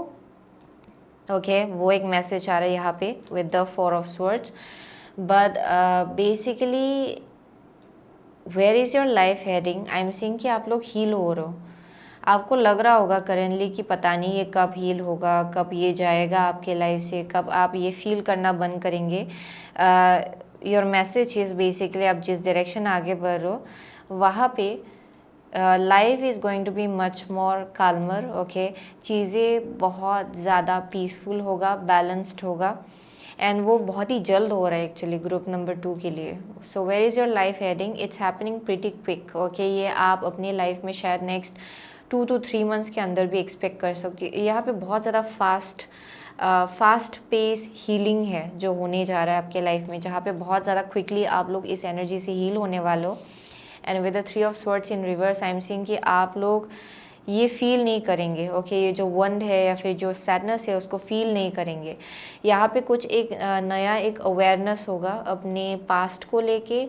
ओके, वो एक मैसेज आ रहा है यहाँ पे with the 4 of swords. But basically where is your life heading, I am seeing कि आप लोग हील हो रहे हो। आपको लग रहा होगा करेंटली कि पता नहीं ये कब हील होगा, कब ये जाएगा आपके लाइफ से, कब आप ये फील करना बंद करेंगे। योर मैसेज इज़ बेसिकली आप जिस डायरेक्शन आगे बढ़ रहे हो वहाँ पे life is going to be much more calmer. Okay, चीज़ें बहुत ज़्यादा पीसफुल होगा, बैलेंस्ड होगा, एंड वो बहुत ही जल्द हो रहा है एक्चुअली ग्रुप नंबर 2 के लिए। So where is your life heading, it's happening pretty quick. Okay, ये आप अपनी लाइफ में शायद नेक्स्ट 2 to 3 मंथ्स के अंदर भी एक्सपेक्ट कर सकती है। यहाँ पे बहुत ज़्यादा फास्ट पेस हीलिंग है जो होने जा रहा है आपके लाइफ में, जहाँ पे बहुत ज़्यादा क्विकली आप लोग इस एनर्जी से हील होने वाले हो। And with the 3 of swords in reverse, I am seeing कि आप लोग ये फील नहीं करेंगे। ओके, ये जो वंड है या फिर जो सैडनेस है उसको फील नहीं करेंगे। यहाँ पे कुछ एक नया एक अवेयरनेस होगा अपने पास्ट को लेके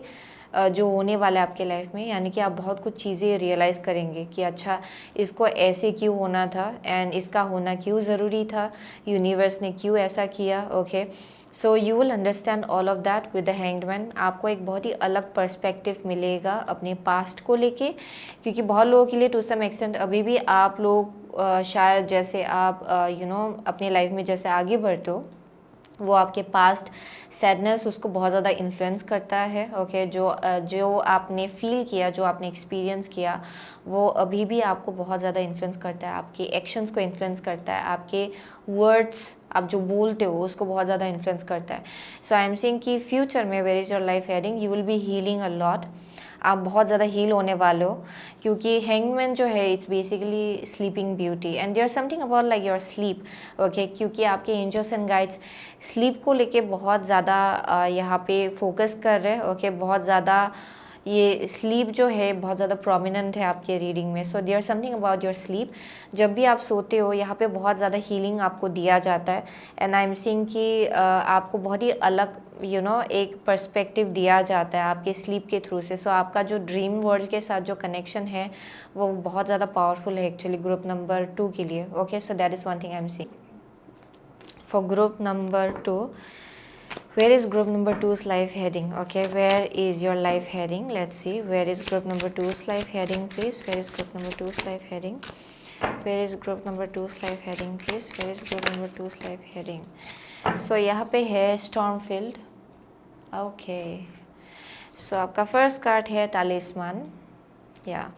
जो होने वाला है आपके लाइफ में। यानी कि आप बहुत कुछ चीज़ें रियलाइज़ करेंगे कि अच्छा इसको ऐसे क्यों होना था, एंड इसका होना क्यों ज़रूरी था, यूनिवर्स ने क्यों ऐसा किया। Okay, so you will understand all of that with the hanged man. आपको एक बहुत ही अलग पर्सपेक्टिव मिलेगा अपने पास्ट को लेके, क्योंकि बहुत लोगों के लिए टू सम एक्सटेंट अभी भी आप लोग शायद जैसे आप अपने लाइफ में जैसे आगे बढ़ते हो, वो आपके पास्ट सैडनेस उसको बहुत ज़्यादा इन्फ्लुएंस करता है। ओके, जो आपने फील किया, जो आपने एक्सपीरियंस किया, वो अभी भी आपको बहुत ज़्यादा इन्फ्लुएंस करता है, आपके एक्शंस को इन्फ्लुएंस करता है, आपके वर्ड्स आप जो बोलते हो उसको बहुत ज़्यादा इन्फ्लुएंस करता है। सो आई एम सेइंग कि फ्यूचर में where is your life heading, you will be healing a lot. आप बहुत ज़्यादा हील होने वाले हो, क्योंकि हैंगमैन जो है it's basically sleeping beauty, and there something about like your sleep. Okay, क्योंकि आपके एंजल्स एंड गाइड्स स्लीप को लेके बहुत ज़्यादा यहाँ पे फोकस कर रहे हैं। ओके, बहुत ज़्यादा ये स्लीप जो है बहुत ज़्यादा प्रोमिनेंट है आपके रीडिंग में। So there something about your sleep. जब भी आप सोते हो यहाँ पे बहुत ज़्यादा हीलिंग आपको दिया जाता है, एंड आई एम सीइंग कि आपको बहुत ही अलग एक पर्सपेक्टिव दिया जाता है आपके स्लीप के थ्रू से। सो आपका जो ड्रीम वर्ल्ड के साथ जो कनेक्शन है वो बहुत ज़्यादा पावरफुल है एक्चुअली ग्रुप नंबर 2 के लिए। Okay, so that is one thing I am seeing for group number 2। Where is group number 2's life heading? Okay, where is your life heading? Let's see. Where is group number 2's life heading, please? Where is group number 2's life heading? Where is group number 2's life heading, please? Where is group number 2's life heading? So यहाँ पे है Stormfield. Okay. So आपका first card है Talisman. Yeah.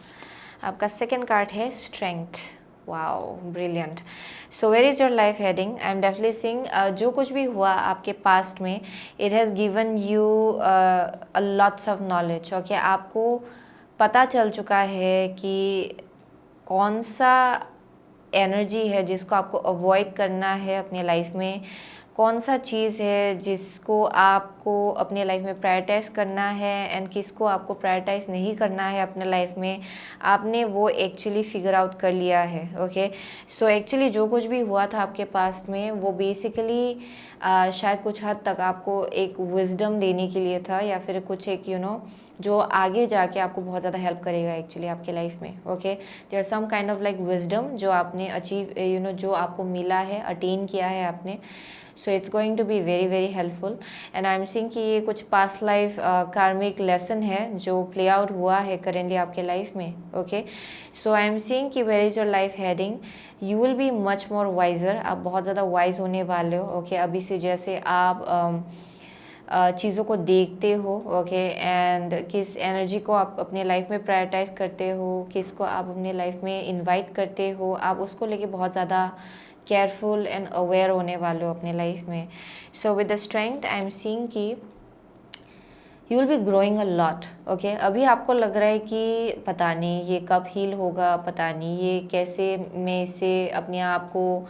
आपका second card है Strength. Wow, brilliant. So where is your life heading? I am definitely seeing जो कुछ भी हुआ आपके पास्ट में, it has given you lots of knowledge. Okay, आपको पता चल चुका है कि कौन सा एनर्जी है जिसको आपको अवॉइड करना है अपने लाइफ में, कौन सा चीज़ है जिसको आपको अपने लाइफ में प्रायोरिटाइज़ करना है एंड किसको आपको प्रायोरिटाइज़ नहीं करना है अपने लाइफ में. आपने वो एक्चुअली फिगर आउट कर लिया है. ओके, सो एक्चुअली जो कुछ भी हुआ था आपके पास्ट में, वो बेसिकली शायद कुछ हद तक आपको एक विजडम देने के लिए था, या फिर कुछ एक जो आगे जाके आपको बहुत ज़्यादा हेल्प करेगा एक्चुअली आपके लाइफ में. Okay, there some kind of like wisdom जो आपने अचीव जो आपको मिला है, अटेन किया है आपने. So it's going to be very very helpful. And I am seeing कि ये कुछ पास्ट लाइफ कार्मिक लेसन है जो प्ले आउट हुआ है करेंटली आपके लाइफ में. Okay, so I am seeing कि where is your life heading? You will be much more wiser. आप बहुत ज़्यादा वाइज होने वाले हो. ओके, अभी से जैसे आप चीज़ों को देखते हो. ओके, एंड किस एनर्जी को आप अपने लाइफ में प्रायोरिटाइज करते हो, किसको आप अपने लाइफ में इनवाइट करते हो, आप उसको लेके बहुत ज़्यादा केयरफुल एंड अवेयर होने वाले हो अपने लाइफ में. So with the strength I am seeing कि you will be growing a lot. Okay, अभी आपको लग रहा है कि पता नहीं ये कब हील होगा, पता नहीं ये कैसे मैं इसे अपने आप को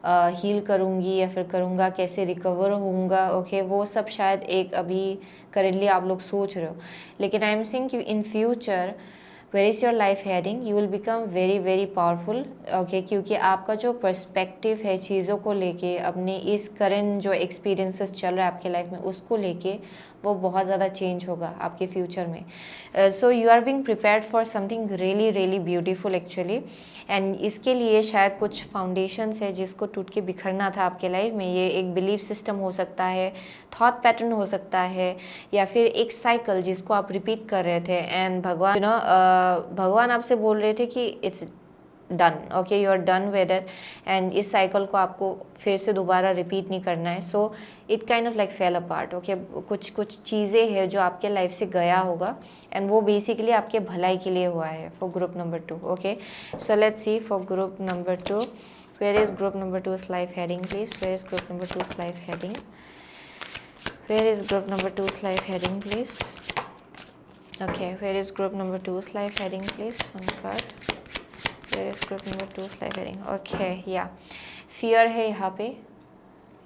हील करूँगी या फिर करूँगा, कैसे रिकवर होऊंगा. ओके, वो सब शायद एक अभी करेंटली आप लोग सोच रहे हो. लेकिन आई एम सीइंग कि in future where is your life heading? You will become very very powerful. Okay, क्योंकि आपका जो पर्सपेक्टिव है चीज़ों को लेके, अपने इस करंट जो एक्सपीरियंसेस चल रहा है आपके लाइफ में, उसको लेके वो बहुत ज़्यादा चेंज होगा आपके फ्यूचर में. So you are being prepared for something really really beautiful actually. And इसके लिए शायद कुछ फाउंडेशंस है जिसको टूट के बिखरना था आपके लाइफ में. ये एक बिलीफ सिस्टम हो सकता है, थॉट पैटर्न हो सकता है, या फिर एक साइकिल जिसको आप रिपीट कर रहे थे. एंड भगवान भगवान आपसे बोल रहे थे कि it's done. Okay, you are done with it, and इस साइकिल को आपको फिर से दोबारा रिपीट नहीं करना है. So it kind of like fell apart. Okay, कुछ चीज़ें हैं जो आपके लाइफ से गया होगा, एंड वो बेसिकली आपके भलाई के लिए हुआ है. For group number 2. Okay, so let's see for group number 2. Where is group number 2's life heading please? Where is group number 2's life heading? Where is group number 2's life heading please? Okay, where is group number 2's life heading please? One card. Where is group number 2's life heading? Okay, yeah. Fear है यहाँ पे.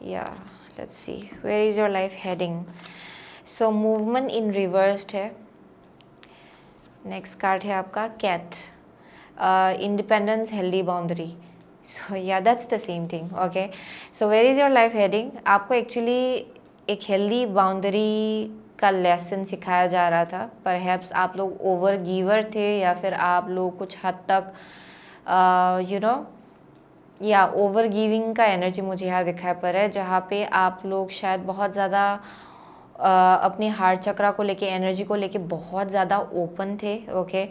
Yeah, let's see. Where is your life heading? So movement in reversed है. Next card है आपका cat. Independence, healthy boundary. So yeah, that's the same thing. Okay. So where is your life heading? आपको actually एक healthy boundary का lesson सिखाया जा रहा था. Perhaps आप लोग ओवर गिवर थे, या फिर आप लोग कुछ हद तक या ओवर गिविंग का एनर्जी मुझे यहाँ दिखाई पड़ रहा है, जहाँ पे आप लोग शायद बहुत ज़्यादा अपने हार्ट चक्रा को लेके, एनर्जी को लेके बहुत ज़्यादा ओपन थे. Okay,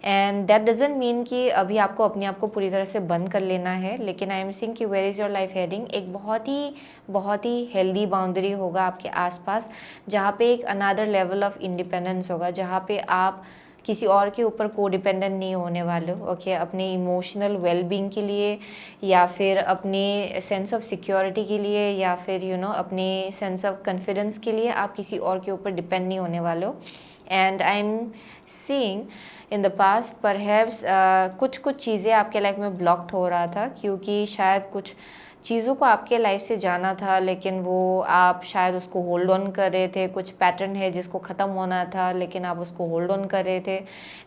and that doesn't mean कि अभी आपको अपने आप को पूरी तरह से बंद कर लेना है. लेकिन आई एम सीइंग कि where is your life heading? एक बहुत ही हेल्दी बाउंड्री होगा आपके आसपास, जहाँ पे एक अनदर लेवल ऑफ इंडिपेंडेंस होगा, जहाँ पे आप किसी और के ऊपर को डिपेंडेंट नहीं होने वाले हो. ओके, अपने इमोशनल वेलबींग के लिए, या फिर अपने सेंस ऑफ सिक्योरिटी के लिए, या फिर अपने सेंस ऑफ कॉन्फिडेंस के लिए आप किसी और के ऊपर डिपेंड नहीं होने वाले हो. And I am seeing in the past perhaps कुछ चीज़ें आपके लाइफ में ब्लॉक्ड हो रहा था, क्योंकि शायद कुछ चीज़ों को आपके लाइफ से जाना था, लेकिन वो आप शायद उसको होल्ड ऑन कर रहे थे. कुछ पैटर्न है जिसको ख़त्म होना था, लेकिन आप उसको होल्ड ऑन कर रहे थे.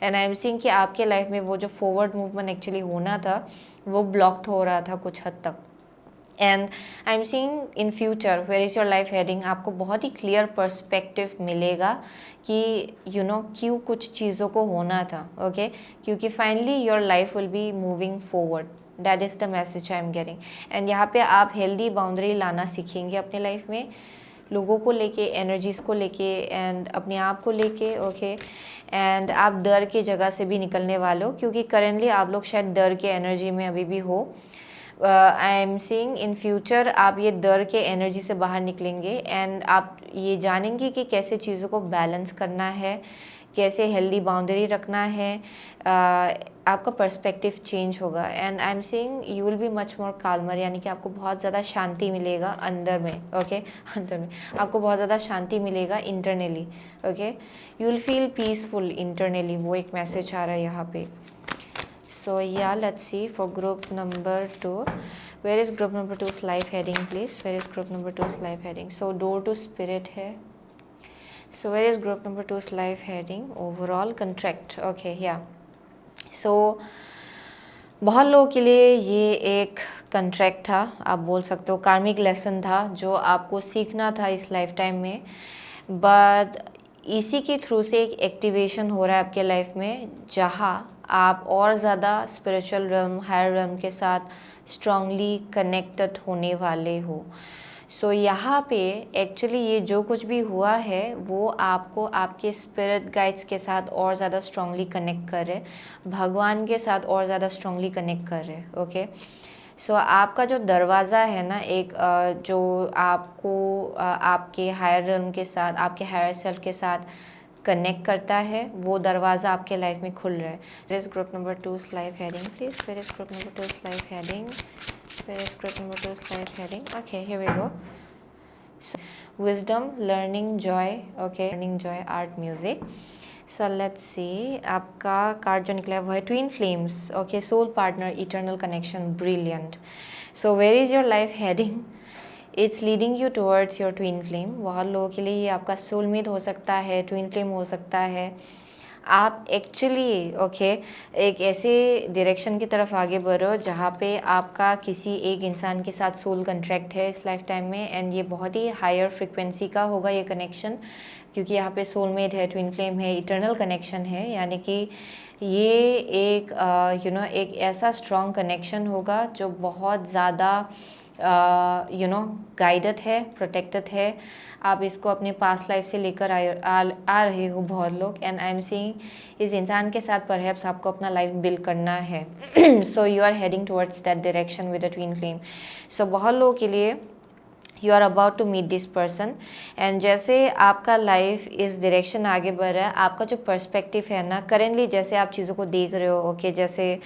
एंड आई एम सीइंग कि आपके लाइफ में वो जो फॉरवर्ड मूवमेंट एक्चुअली होना था, वो ब्लॉक्ड हो रहा था कुछ हद तक. And I am seeing in future where is your life heading? आपको बहुत ही क्लियर पर्सपेक्टिव मिलेगा कि क्यों कुछ चीज़ों को होना था. ओके, क्योंकि finally your life will be moving forward. That is the message I am getting. And यहाँ पे आप हेल्दी बाउंड्री लाना सीखेंगे अपने लाइफ में, लोगों को लेके, एनर्जीज़ को लेके, एंड अपने आप को लेके. ओके, एंड आप डर के जगह से भी निकलने वाले हो, क्योंकि करेंटली आप लोग शायद डर के एनर्जी में अभी भी हो. आई एम सीइंग इन फ्यूचर आप ये डर के एनर्जी से बाहर निकलेंगे, एंड आप ये जानेंगे कि कैसे चीज़ों को बैलेंस करना है, कैसे हेल्दी बाउंड्री रखना है. आपका पर्सपेक्टिव चेंज होगा and I am saying you will be much more calmer, यानी कि आपको बहुत ज़्यादा शांति मिलेगा अंदर में, ओके अंदर में आपको बहुत ज़्यादा शांति मिलेगा internally, okay you will feel peaceful internally, वो एक मैसेज आ रहा है यहाँ पे. सो या let's see for group number 2, where is group number 2's life heading please, where is group number 2's life heading. So door to spirit है. So where is group number 2's life heading, overall contract, okay या. So बहुत लोगों के लिए ये एक contract था, आप बोल सकते हो कार्मिक लेसन था जो आपको सीखना था इस लाइफ टाइम में, बट इसी के थ्रू से एक एक्टिवेशन हो रहा है आपके लाइफ में जहाँ आप और ज़्यादा स्पिरिचुअल realm, हायर realm के साथ स्ट्रांगली कनेक्टेड होने वाले हो. सो यहाँ पे एक्चुअली ये जो कुछ भी हुआ है वो आपको आपके स्पिरिट गाइड्स के साथ और ज़्यादा स्ट्रांगली कनेक्ट कर रहे, भगवान के साथ और ज़्यादा स्ट्रांगली कनेक्ट कर रहे, ओके. सो आपका जो दरवाज़ा है ना, एक जो आपको आपके हायर realm के साथ, आपके हायर सेल्फ के साथ कनेक्ट करता है, वो दरवाज़ा आपके लाइफ में खुल रहा है. Where is group number 2's life heading please, where is group number 2's life heading, where is group number 2's life heading. Okay here we go. Wisdom, learning, joy, okay, learning, joy, art, music. So let's see, आपका कार्ड जो निकला है वो है twin flames, okay, soul partner, eternal connection, brilliant. So where is your life heading, it's leading you towards your twin flame. बहुत लोगों के लिए ये आपका सोलमेट हो सकता है, ट्विन फ्लेम हो सकता है. आप एक्चुअली ओके एक ऐसे डायरेक्शन की तरफ आगे बढ़ो जहाँ पे आपका किसी एक इंसान के साथ सोल कंट्रैक्ट है इस लाइफ टाइम में, एंड ये बहुत ही हायर फ्रिक्वेंसी का होगा ये कनेक्शन, क्योंकि यहाँ पे सोलमेट है, ट्विन फ्लेम है, इटर्नल कनेक्शन है, यानी कि ये एक एक ऐसा स्ट्रॉन्ग कनेक्शन होगा जो बहुत ज़्यादा गाइडेड है, प्रोटेक्टेड है. आप इसको अपने पास्ट लाइफ से लेकर आ रहे हो बहुत लोग, एंड आई एम सीइंग इस इंसान के साथ परहैप्स आपको अपना लाइफ बिल्ड करना है. So you are heading towards that direction with a twin flame. So बहुत लोगों के लिए you are about to meet this person, and जैसे आपका लाइफ इस डायरेक्शन आगे बढ़ रहा है, आपका जो पर्सपेक्टिव है ना करेंटली, जैसे आप चीज़ों को देख रहे हो, ओके, जैसे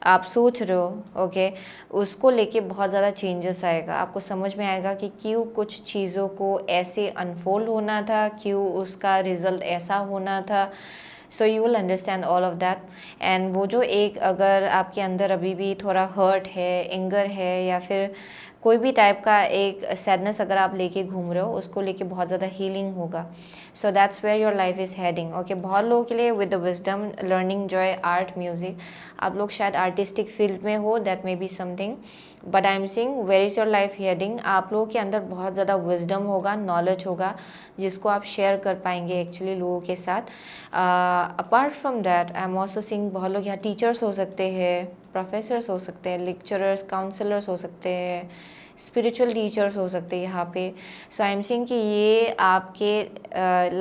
आप सोच रहे हो, ओके, उसको लेके बहुत ज़्यादा चेंजेस आएगा. आपको समझ में आएगा कि क्यों कुछ चीज़ों को ऐसे अनफोल्ड होना था, क्यों उसका रिज़ल्ट ऐसा होना था. So you will understand all of that. And वो जो एक अगर आपके अंदर अभी भी थोड़ा हर्ट है, एंगर है, या फिर कोई भी टाइप का एक सैडनेस अगर आप लेके घूम रहे हो, उसको लेके बहुत ज़्यादा हीलिंग होगा. So that's where your life is heading, okay. बहुत लोगों के लिए with the wisdom, learning, joy, art, music, आप लोग शायद आर्टिस्टिक फील्ड में हो, that may be something, but I am saying where is your life heading. आप लोगों के अंदर बहुत ज़्यादा विजडम होगा, नॉलेज होगा, जिसको आप शेयर कर पाएंगे एक्चुअली लोगों के साथ. Apart from that I am also seeing बहुत लोग यहाँ टीचर्स हो सकते हैं, प्रोफेसर्स हो सकते हैं, लेक्चरर्स, काउंसलर्स हो सकते हैं, स्पिरिचुअल टीचर्स हो सकते हैं यहाँ पे. सो आई एम सीइंग कि ये आपके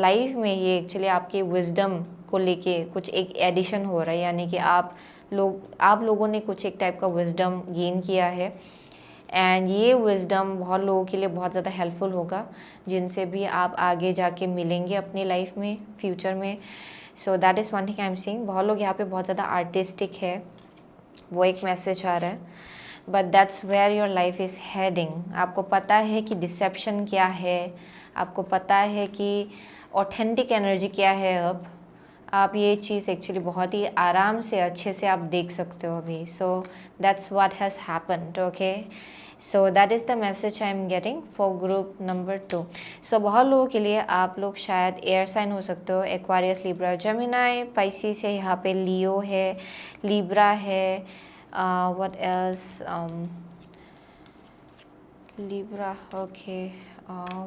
लाइफ में ये एक्चुअली आपके विजडम को लेके कुछ एक एडिशन हो रहा है, यानी कि आप लोगों ने कुछ एक टाइप का विजडम गेन किया है, एंड ये विजडम बहुत लोगों के लिए बहुत ज़्यादा हेल्पफुल होगा, जिनसे भी आप आगे जाके मिलेंगे अपनी लाइफ में, फ्यूचर में. सो that is one thing I am seeing. बहुत लोग यहाँ पे बहुत ज़्यादा आर्टिस्टिक है, वो एक मैसेज आ रहा है, but that's where your life is heading. आपको पता है कि डिसेप्शन क्या है, आपको पता है कि ऑथेंटिक एनर्जी क्या है. अब आप ये चीज़ एक्चुअली बहुत ही आराम से अच्छे से आप देख सकते हो अभी. So that's what has happened, okay. So that is the message I am getting for group number 2. सो बहुत लोगों के लिए आप लोग शायद एयर साइन हो सकते हो, एक्वारियस, लिब्रा, जेमिनी, पाइसिस है, यहाँ पे लियो है, लिब्रा है, what else, Libra, okay,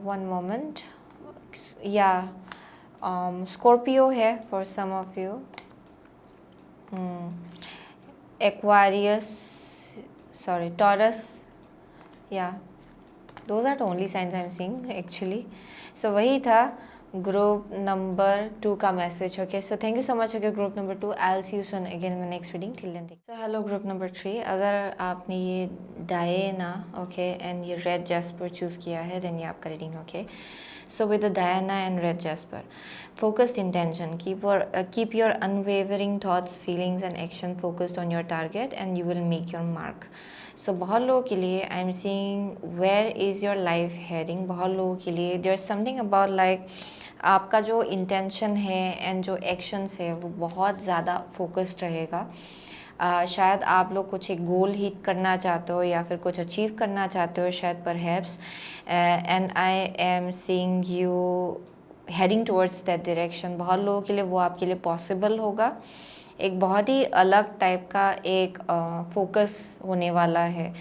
one moment, yeah, Scorpio है for some of you, Aquarius, sorry, Taurus, yeah, those are the only signs I'm seeing actually. So वही था, ग्रुप नंबर 2 का message. Okay, so thank you so much. Okay, group number 2, I will see you soon again in my next reading. Till then, so hello group number 3. अगर आपने ये Diana okay and ये red jasper choose किया है, then ये आपका reading. Okay, so with the Diana and red jasper, focused intention, keep your unwavering thoughts, feelings and action focused on your target and you will make your mark. So बहुत लोगों के लिए I am seeing where is your life heading. बहुत लोगों के लिए there is something about like आपका जो इंटेंशन है एंड जो एक्शंस है वो बहुत ज़्यादा फोकस्ड रहेगा. शायद आप लोग कुछ एक गोल हिट करना चाहते हो या फिर कुछ अचीव करना चाहते हो शायद perhaps, and I am seeing you heading towards that direction. बहुत लोगों के लिए वो आपके लिए पॉसिबल होगा. एक बहुत ही अलग टाइप का एक फोकस होने वाला है,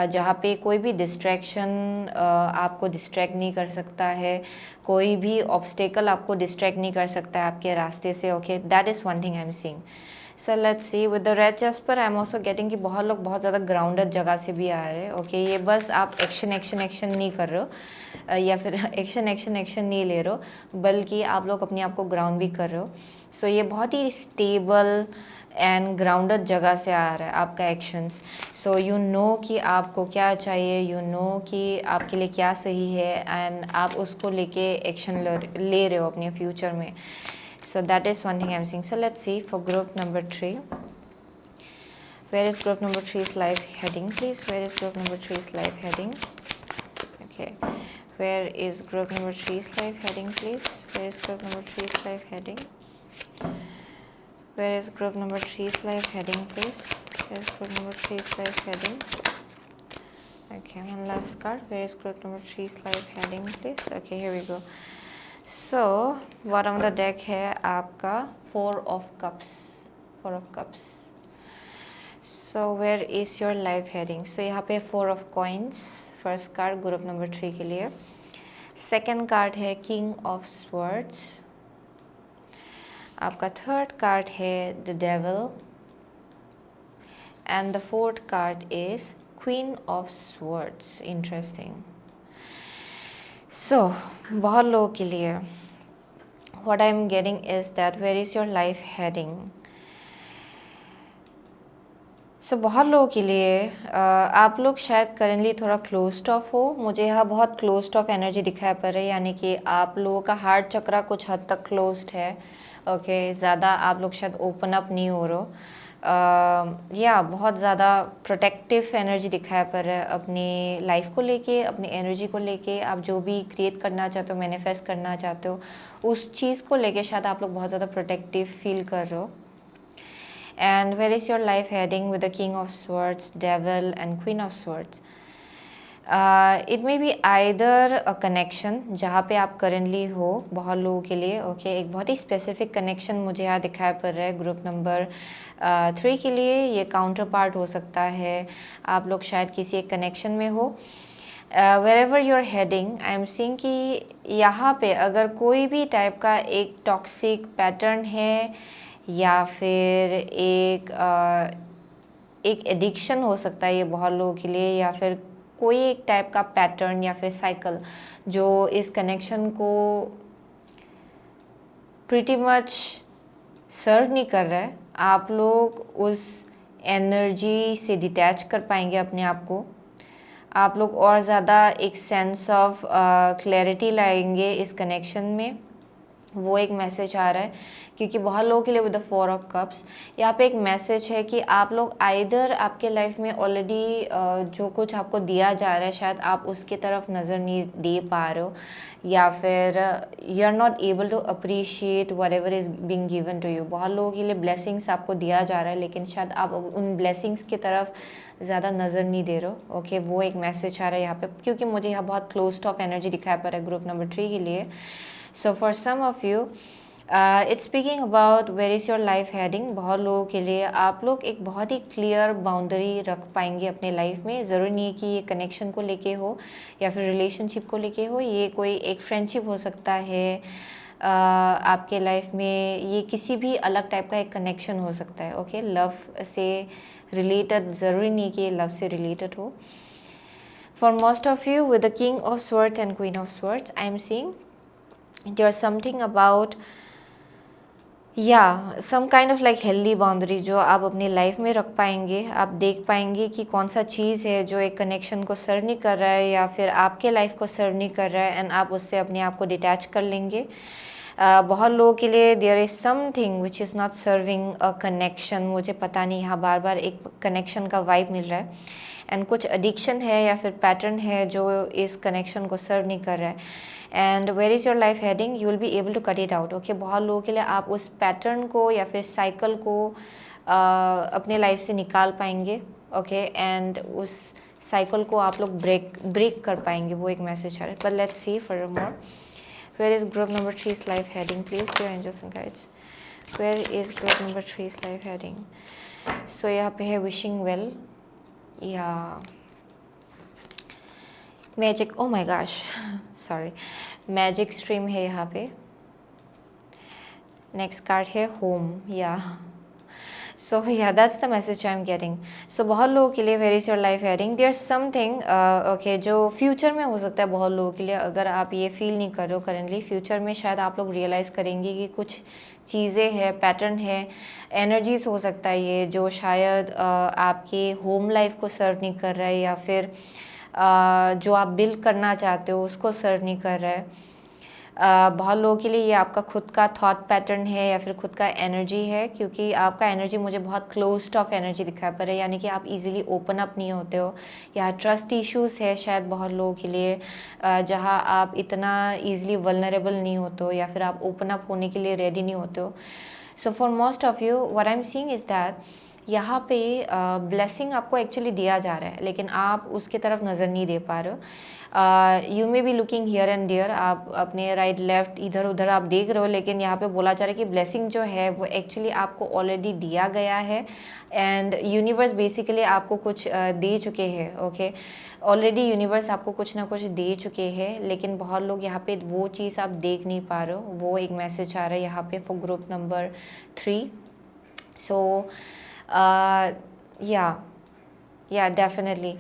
जहाँ पे कोई भी डिस्ट्रैक्शन आपको डिस्ट्रैक्ट नहीं कर सकता है, कोई भी ऑब्स्टेकल आपको डिस्ट्रैक्ट नहीं कर सकता है आपके रास्ते से. Okay, that is one thing I am seeing. So let's C with the red jasper I am also getting कि बहुत लोग बहुत ज़्यादा ग्राउंडेड जगह से भी आ रहे हैं. ओके, ये बस आप एक्शन एक्शन एक्शन नहीं कर रहे हो या फिर एक्शन एक्शन एक्शन नहीं ले रहे हो, बल्कि आप लोग अपने आप को ग्राउंड भी कर रहे हो. सो ये बहुत ही स्टेबल एंड ग्राउंडेड जगह से आ रहा है आपका एक्शंस. सो यू नो कि आपको क्या चाहिए, यू नो कि आपके लिए क्या सही है एंड आप उसको लेके एक्शन ले रहे हो अपने फ्यूचर में. So that is one thing I'm seeing. So let's see for group number 3. Where is group number 3's life heading, please? Where is group number 3's life heading? Okay. Where is group number 3's life heading, please? Where is group number 3's life heading? Where is group number 3's life heading, please? Where is group number 3's life heading? Okay, one last card. Where is group number 3's life heading, please? Okay, here we go. So bottom of the deck है आपका 4 of cups. So where is your life heading. So यहाँ पे 4 of coins first card group number 3 के लिए. Second card है king of swords. आपका third card है the devil and the fourth card is queen of swords. Interesting. So बहुत लोगों के लिए what I am getting is that where is your life heading. सो बहुत लोगों के लिए आप लोग शायद करेंटली थोड़ा क्लोज्ड ऑफ हो. मुझे यहाँ बहुत क्लोज्ड ऑफ एनर्जी दिखाई पड़ रही है, यानी कि आप लोगों का हार्ट चक्रा कुछ हद तक क्लोज्ड है. ओके, ज़्यादा आप लोग शायद ओपन अप नहीं हो रहे. या बहुत ज़्यादा प्रोटेक्टिव एनर्जी दिखाया पड़ रहा है अपनी लाइफ को लेके, अपनी एनर्जी को लेके. आप जो भी क्रिएट करना चाहते हो, मैनिफेस्ट करना चाहते हो, उस चीज़ को लेके शायद आप लोग बहुत ज़्यादा प्रोटेक्टिव फील कर रहे हो. And where is your life heading with the king of swords, devil and queen of swords. It may be either a connection जहाँ पे आप करेंटली हो बहुत लोगों के लिए. ओके, एक बहुत ही स्पेसिफिक कनेक्शन मुझे यहाँ दिखाई पड़ रहा है ग्रुप नंबर 3 के लिए. ये काउंटर पार्ट हो सकता है, आप लोग शायद किसी एक कनेक्शन में हो. wherever you're heading, I am seeing कि यहाँ पे अगर कोई भी टाइप का एक टॉक्सिक पैटर्न है या फिर एक एडिक्शन हो सकता है ये बहुत लोगों के लिए, या फिर कोई एक टाइप का पैटर्न या फिर साइकिल जो इस कनेक्शन को प्रीटी मच सर्व नहीं कर रहा है. आप लोग उस एनर्जी से डिटैच कर पाएंगे अपने आप को. आप लोग और ज़्यादा एक सेंस ऑफ क्लैरिटी लाएंगे इस कनेक्शन में. वो एक मैसेज आ रहा है क्योंकि बहुत लोगों के लिए विद द 4 ऑफ कप्स यहाँ पे एक मैसेज है कि आप लोग आइदर आपके लाइफ में ऑलरेडी जो कुछ आपको दिया जा रहा है शायद आप उसकी तरफ नज़र नहीं दे पा रहे हो, या फिर you are not able to appreciate whatever is being given to you. बहुत लोगों के लिए ब्लेसिंग्स आपको दिया जा रहा है लेकिन शायद आप उन ब्लेसिंग्स की तरफ ज़्यादा नज़र नहीं दे रहे हो. ओके, वो एक मैसेज आ रहा है यहाँ पे क्योंकि मुझे यहाँ बहुत क्लोज्ड ऑफ एनर्जी दिखाई पड़ रहा है ग्रुप नंबर 3 के लिए. So for some of you, it's speaking about where is your life heading. बहुत लोगों के लिए आप लोग एक बहुत ही क्लियर बाउंड्री रख पाएंगे अपने लाइफ में. ज़रूरी नहीं है कि ये कनेक्शन को लेके हो या फिर रिलेशनशिप को लेके हो. ये कोई एक फ्रेंडशिप हो सकता है आपके लाइफ में. ये किसी भी अलग टाइप का एक कनेक्शन हो सकता है. ओके, लव से रिलेटेड, ज़रूरी नहीं कि ये लव से रिलेटेड हो. For most of you with the King of Swords and Queen of Swords, I am seeing there something about या some kind of like healthy boundary जो आप अपनी लाइफ में रख पाएंगे। आप देख पाएंगे कि कौन सा चीज़ है जो एक कनेक्शन को सर्व नहीं कर रहा है या फिर आपके लाइफ को सर्व नहीं कर रहा है, एंड आप उससे अपने आप को डिटैच कर लेंगे। बहुत लोगों के लिए there is something which is not serving a connection. मुझे पता नहीं, यहाँ बार बार एक कनेक्शन का वाइब मिल रहा है, एंड कुछ एडिक्शन है या फिर पैटर्न है जो इस कनेक्शन को सर्व नहीं कर रहा है। And where is your life heading, you will be able to cut it out. Okay, बहुत लोगों के लिए आप उस पैटर्न को या फिर साइकिल को अपने लाइफ से निकाल पाएंगे। ओके, एंड उस साइकिल को आप लोग ब्रेक कर पाएंगे, वो एक मैसेज है। But let's see for more, where is group number 3's life heading please dear angels and guides, where is group number 3's life heading. So यहाँ पे है विशिंग वेल या magic, oh my gosh sorry, magic stream है यहाँ पे। Next card है home या so या that's the message I am getting. So बहुत लोगों के लिए where is your life heading, there something okay जो फ्यूचर में हो सकता है बहुत लोगों के लिए। अगर आप ये फील नहीं कर रहे हो करेंटली, फ्यूचर में शायद आप लोग रियलाइज़ करेंगे कि कुछ चीज़ें हैं, पैटर्न है, एनर्जीज हो सकता है ये जो शायद आपके होम लाइफ को सर्व नहीं कर रहा है या फिर जो आप बिल्ड करना चाहते हो उसको सर्व नहीं कर रहा है। बहुत लोगों के लिए ये आपका खुद का थॉट पैटर्न है या फिर खुद का एनर्जी है, क्योंकि आपका एनर्जी मुझे बहुत क्लोज्ड ऑफ एनर्जी दिखाई पड़ रहा है, यानी कि आप इजीली ओपन अप नहीं होते हो, या ट्रस्ट इश्यूज़ है शायद बहुत लोगों के लिए, जहाँ आप इतना इजीली वल्नरेबल नहीं होते हो या फिर आप ओपन अप होने के लिए रेडी नहीं होते हो। सो for most of you what I am seeing is that यहाँ पे ब्लेसिंग आपको एक्चुअली दिया जा रहा है, लेकिन आप उसके तरफ नज़र नहीं दे पा रहे हो। You may be looking here and there, आप अपने राइट लेफ्ट इधर उधर आप देख रहे हो, लेकिन यहाँ पे बोला जा रहा है कि ब्लेसिंग जो है वो एक्चुअली आपको ऑलरेडी दिया गया है, एंड यूनिवर्स बेसिकली आपको कुछ दे चुके हैं। ओके, ऑलरेडी यूनिवर्स आपको कुछ ना कुछ दे चुके हैं, लेकिन बहुत लोग यहाँ पे वो चीज़ आप देख नहीं पा रहे हो। वो एक मैसेज आ रहा है यहाँ पे फॉर ग्रुप नंबर 3। सो या definitely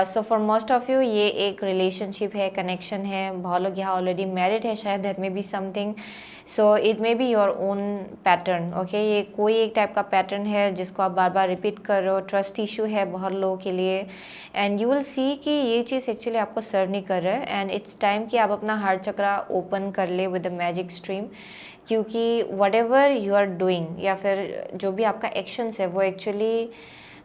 so for most of you ये एक रिलेशनशिप है, कनेक्शन है। बहुत लोग यहाँ ऑलरेडी मैरिड है शायद, that may be something, so it may be your own pattern. Okay, ये कोई एक टाइप का पैटर्न है जिसको आप बार बार रिपीट कर रहे हो। ट्रस्ट इशू है बहुत लोगों के लिए, एंड यू विल सी कि ये चीज़ एक्चुअली आपको सर्व नहीं कर रहा है, एंड इट्स टाइम कि आप अपना हार्ट चक्रा ओपन कर ले विद द मैजिक स्ट्रीम, क्योंकि whatever you are doing या फिर जो भी आपका एक्शंस है वो एक्चुअली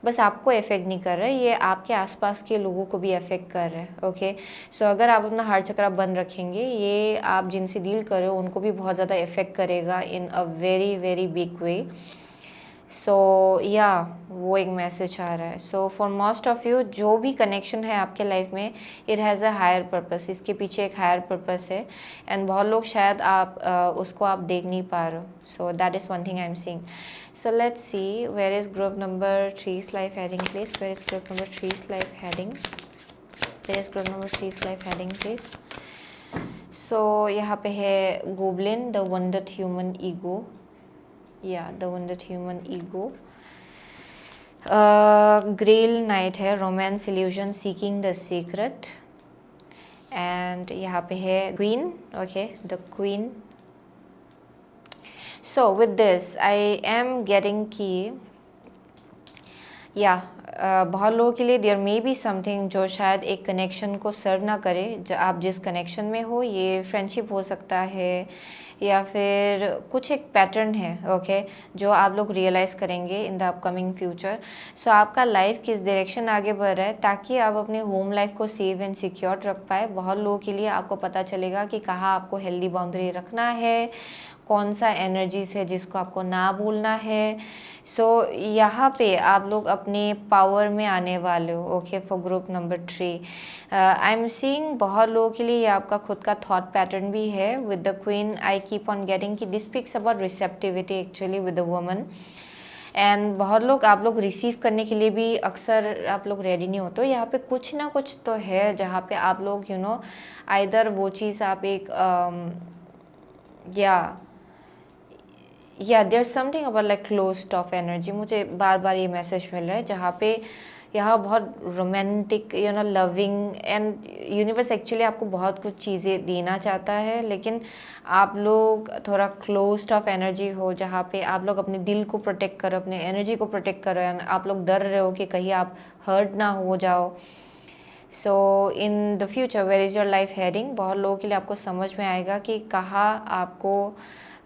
बस आपको इफेक्ट नहीं कर रहा है, ये आपके आसपास के लोगों को भी इफेक्ट कर रहा है। ओके, सो अगर आप अपना हार्ट चक्रा बंद रखेंगे, ये आप जिनसे डील कर रहे हो उनको भी बहुत ज़्यादा इफेक्ट करेगा in a very very big way. So या वो एक मैसेज आ रहा है। So for most of you जो भी कनेक्शन है आपके लाइफ में, it has a higher purpose, इसके पीछे एक हायर पर्पस है, एंड बहुत लोग शायद आप उसको आप देख नहीं पा रहे हो। So that is one thing I am seeing. So let's see, where is group number 3's life heading please? Where is group number 3's life heading? Where is group number 3's life heading please? So यहाँ पे है goblin, the wounded human ego. Yeah, the wounded human ego. Grail knight है, romance illusion seeking the secret. And यहाँ पे है queen. Okay, the queen. So with this I am getting कि या बहुत लोगों के लिए देयर मे बी समथिंग जो शायद एक कनेक्शन को सर्व ना करे। जो आप जिस कनेक्शन में हो, ये फ्रेंडशिप हो सकता है या फिर कुछ एक पैटर्न है। ओके, जो आप लोग रियलाइज़ करेंगे इन द अपकमिंग फ्यूचर। सो आपका लाइफ किस डायरेक्शन आगे बढ़ रहा है, ताकि आप अपने होम लाइफ को सेव एंड सिक्योर रख पाए। बहुत लोगों के लिए आपको पता चलेगा कि कहाँ आपको हेल्दी बाउंड्री रखना है, कौन सा एनर्जीज है जिसको आपको ना भूलना है। सो यहाँ पे आप लोग अपने पावर में आने वाले हो। Okay, for group number 3 I am seeing बहुत लोगों के लिए ये आपका खुद का थॉट पैटर्न भी है। With the queen I keep on getting कि this speaks about receptivity actually with the woman, and बहुत लोग आप लोग रिसीव करने के लिए भी अक्सर आप लोग रेडी नहीं होते हो। यहाँ पे कुछ ना कुछ तो है जहाँ पे आप लोग यू नो आइदर वो चीज़ आप एक या there something about like closed off energy. मुझे बार बार ये मैसेज मिल रहा है जहाँ पे यहाँ बहुत romantic loving, and universe actually आपको बहुत कुछ चीज़ें देना चाहता है, लेकिन आप लोग थोड़ा क्लोज्ड ऑफ एनर्जी हो, जहाँ पे आप लोग अपने दिल को प्रोटेक्ट करो, अपने एनर्जी को प्रोटेक्ट करो, एंड आप लोग डर रहे हो कि कहीं आप हर्ट ना हो जाओ। So in the future where is your life heading, बहुत लोगों के लिए आपको समझ में आएगा कि कहाँ आपको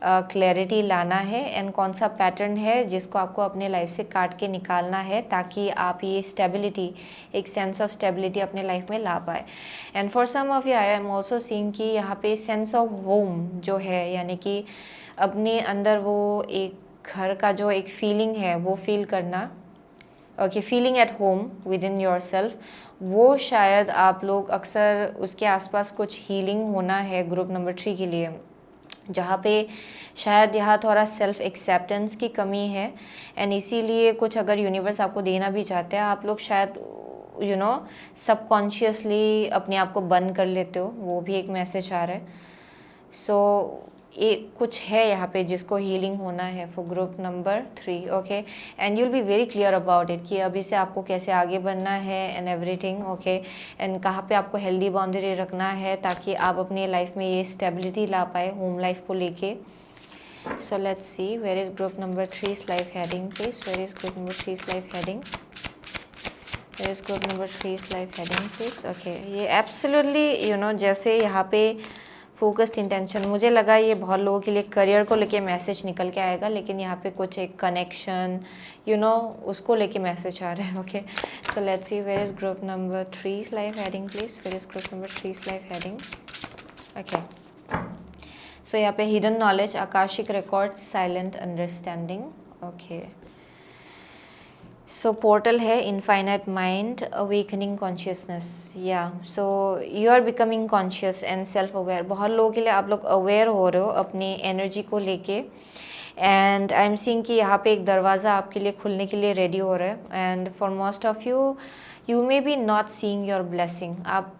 क्लैरिटी लाना है एंड कौन सा पैटर्न है जिसको आपको अपने लाइफ से काट के निकालना है, ताकि आप ये स्टेबिलिटी, एक सेंस ऑफ स्टेबिलिटी अपने लाइफ में ला पाए। And for some of you I am also seeing कि यहाँ पे सेंस ऑफ होम जो है, यानी कि अपने अंदर वो एक घर का जो एक फीलिंग है वो फील करना, okay, feeling at home with in your self, वो शायद आप लोग अक्सर उसके आसपास कुछ हीलिंग होना है ग्रुप नंबर 3 के लिए, जहाँ पे शायद यहाँ थोड़ा सेल्फ एक्सेप्टेंस की कमी है, एंड इसीलिए कुछ अगर यूनिवर्स आपको देना भी चाहते हैं, आप लोग शायद सबकॉन्शियसली अपने आप को बंद कर लेते हो, वो भी एक मैसेज आ रहा है। सो एक कुछ है यहाँ पे जिसको हीलिंग होना है for group number 3, okay, and you'll be very clear about it कि अभी से आपको कैसे आगे बढ़ना है एंड एवरीथिंग, ओके, एंड कहाँ पे आपको हेल्दी बाउंड्री रखना है ताकि आप अपनी लाइफ में ये स्टेबिलिटी ला पाए होम लाइफ को लेके। So let's see where is group number 3's life heading please, where is group number 3's life heading, where is group number 3's life heading please, okay. ये absolutely जैसे यहाँ पे focused intention, मुझे लगा ये बहुत लोगों के लिए करियर को लेके मैसेज निकल के आएगा, लेकिन यहाँ पे कुछ एक कनेक्शन उसको लेके मैसेज आ रहा है, okay. So let's see where is group number 3's life heading please, where is group number 3's life heading, okay. So यहाँ पे hidden knowledge, Akashic record, silent understanding, okay. So portal है infinite mind, awakening consciousness, या so you are becoming conscious and self aware. बहुत लोगों के लिए आप लोग अवेयर हो रहे हो अपनी एनर्जी को लेके, एंड आई एम सीइंग कि यहाँ पे एक दरवाज़ा आपके लिए खुलने के लिए रेडी हो रहा है, and for most of you may B not seeing your blessing, आप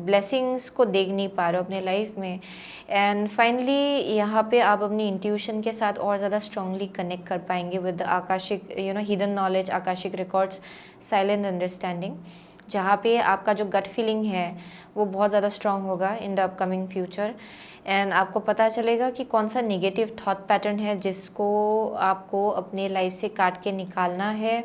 ब्लेसिंग्स को देख नहीं पा रहे हो अपने लाइफ में, एंड फाइनली यहाँ पे आप अपनी इंट्यूशन के साथ और ज़्यादा स्ट्रांगली कनेक्ट कर पाएंगे with Akashic hidden knowledge, Akashic records, silent understanding, जहाँ पे आपका जो गट फीलिंग है वो बहुत ज़्यादा स्ट्रांग होगा in the upcoming future, and आपको पता चलेगा कि कौन सा नेगेटिव थॉट पैटर्न है जिसको आपको अपने लाइफ से काट के निकालना है।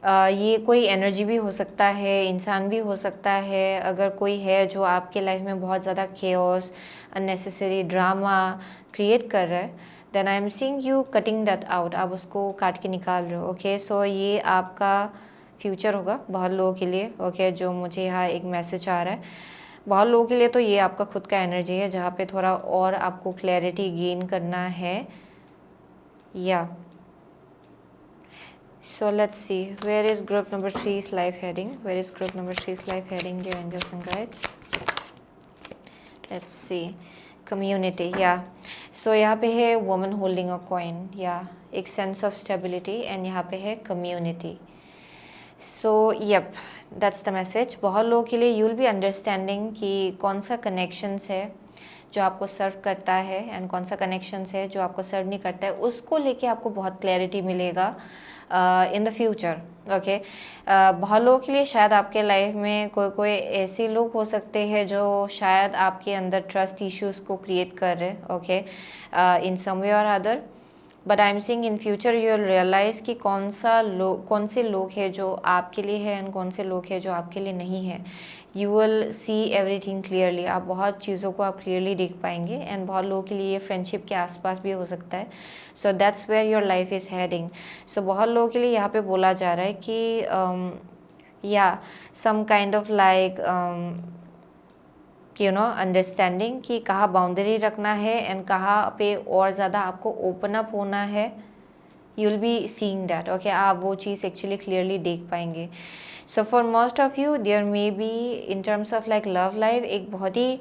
ये कोई एनर्जी भी हो सकता है, इंसान भी हो सकता है, अगर कोई है जो आपके लाइफ में बहुत ज़्यादा केओस, अननेसेसरी ड्रामा क्रिएट कर रहा है, then I am seeing you cutting that out, आप उसको काट के निकाल रहे हो, ओके। सो ये आपका फ्यूचर होगा बहुत लोगों के लिए, ओके, जो मुझे यहाँ एक मैसेज आ रहा है। बहुत लोगों के लिए तो ये आपका खुद का एनर्जी है जहाँ पे थोड़ा और आपको क्लैरिटी गेन करना है, या so let's see where is group number 3's life heading, where is group number 3's life heading, dear angels and guides, let's see community, yeah, so यहाँ पे है woman holding a coin, yeah, एक sense of stability, and यहाँ पे है community, so yep, that's the message। बहुत लोगों के लिए you'll be understanding कि कौन सा connections है जो आपको सर्व करता है एंड कौन सा कनेक्शंस है जो आपको सर्व नहीं करता है, उसको लेके आपको बहुत क्लैरिटी मिलेगा इन द फ्यूचर, ओके। बहुत लोगों के लिए शायद आपके लाइफ में कोई ऐसे लोग हो सकते हैं जो शायद आपके अंदर ट्रस्ट इश्यूज़ को क्रिएट कर रहे हैं, okay, in some way or other, but I am seeing in future you will realise कि कौन से लोग हैं जो आपके लिए है एंड कौन से लोग हैं जो आपके लिए नहीं है। You will see everything clearly, आप बहुत चीज़ों को आप क्लियरली देख पाएंगे, एंड बहुत लोगों के लिए ये फ्रेंडशिप के आसपास भी हो सकता है। So that's where your life is heading. So बहुत लोगों के लिए यहाँ पे बोला जा रहा है कि या some kind of like understanding कि कहाँ बाउंड्री रखना है एंड कहाँ पे और ज़्यादा आपको ओपन अप होना है, you will be seeing that, okay, आप वो चीज़ एक्चुअली क्लियरली देख पाएंगे। So for most of you there may be in terms of like love life एक बहुत ही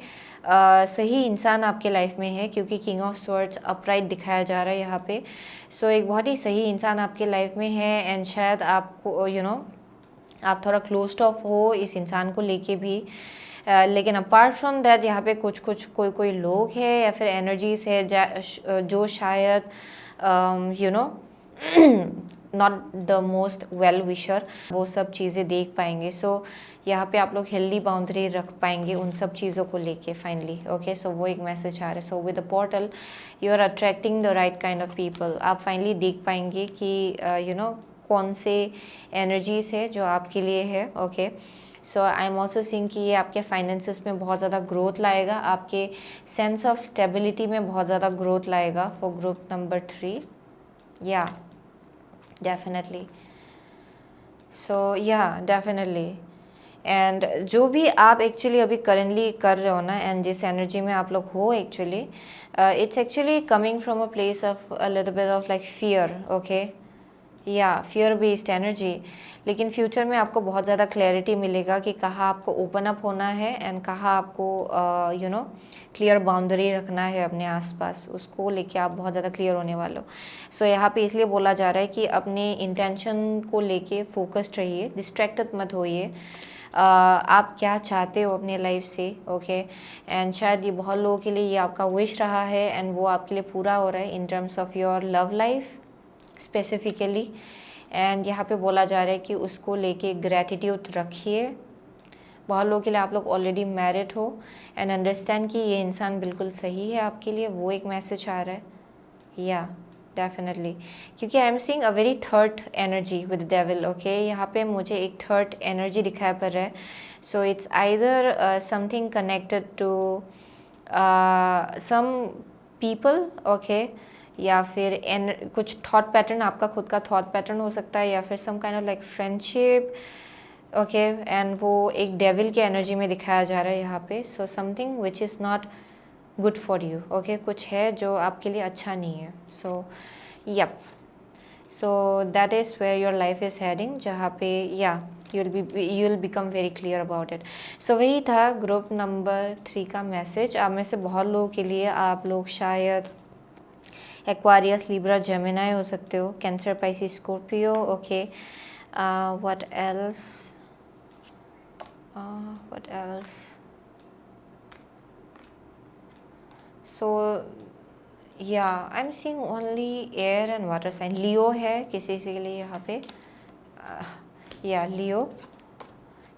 सही इंसान आपके लाइफ में है, क्योंकि किंग ऑफ स्वॉर्ड्स अपराइट दिखाया जा रहा है यहाँ पे। सो एक बहुत ही सही इंसान आपके लाइफ में है, एंड शायद आपको आप थोड़ा क्लोज्ड ऑफ हो इस इंसान को लेके भी, लेकिन अपार्ट फ्रॉम दैट यहाँ पे कोई लोग हैं या फिर एनर्जीज है जो शायद not the most well wisher, वो सब चीज़ें देख पाएंगे। सो यहाँ पे आप लोग हेल्दी बाउंड्री रख पाएंगे उन सब चीज़ों को लेके फाइनली। ओके, सो वो एक मैसेज आ रहा है। So with the portal you are attracting the right kind of people. आप फाइनली देख पाएंगे कि यू नो कौन से एनर्जीज है जो आपके लिए है। Okay, so I am also seeing कि ये आपके फाइनेंसिस में बहुत ज़्यादा ग्रोथ लाएगा, आपके सेंस ऑफ स्टेबिलिटी में बहुत ज़्यादा ग्रोथ लाएगा फॉर ग्रुप नंबर 3। या डेफिनेटली, सो या डेफिनेटली। एंड जो भी आप एक्चुअली अभी करेंटली कर रहे हो ना, एंड जिस एनर्जी में आप लोग हो actually, it's actually coming from a place of a little bit of like fear. Okay, या फियर बेस्ड एनर्जी। लेकिन फ्यूचर में आपको बहुत ज़्यादा क्लैरिटी मिलेगा कि कहाँ आपको ओपन अप होना है एंड कहाँ आपको यू नो क्लियर बाउंड्री रखना है अपने आसपास, उसको लेके आप बहुत ज़्यादा क्लियर होने वाले हो। सो यहाँ पे इसलिए बोला जा रहा है कि अपने इंटेंशन को लेके फोकस्ड रहिए, डिस्ट्रैक्टेड मत होइए। आप क्या चाहते हो अपने लाइफ से। ओके, एंड शायद ये बहुत लोगों के लिए ये आपका विश रहा है एंड वो आपके लिए पूरा हो रहा है इन terms of your love life specifically. And यहाँ पे बोला जा रहा है कि उसको लेके ग्रैटिट्यूड रखिए। बहुत लोगों के लिए आप लोग ऑलरेडी मैरिड हो एंड अंडरस्टैंड कि ये इंसान बिल्कुल सही है आपके लिए, वो एक मैसेज आ रहा है। या डेफिनेटली, क्योंकि आई am seeing a very third energy with devil. Okay, यहाँ पे मुझे एक थर्ड एनर्जी दिखाई पड़ रहा है। So it's either something connected to some people. Okay, या फिर कुछ थॉट पैटर्न, आपका खुद का थॉट पैटर्न हो सकता है, या फिर some kind of like friendship. Okay, and वो एक डेविल के एनर्जी में दिखाया जा रहा है यहाँ पे। So something which is not good for you. Okay, कुछ है जो आपके लिए अच्छा नहीं है। So yup, so that is where your life is heading, जहाँ पे या you will become very clear about it. So वही था ग्रुप नंबर 3 का मैसेज। आप में से बहुत लोगों के लिए, आप लोग शायद एक्वारियस, लिब्रा, जेमिनाई हो सकते हो, Cancer, Pisces, Scorpio. Okay, what else, what else. So या I am seeing only air and water sign. Leo है किसी के लिए यहाँ पे, या लियो।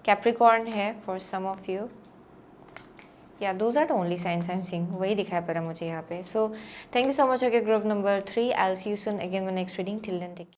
कैप्रिकॉर्न है फॉर सम ऑफ यू। या those are the only signs I am seeing, वही दिखाई पड़ रहा है मुझे यहाँ पे। So thank you so much. Okay, group number 3, I will see you soon again in next reading. Till then take care.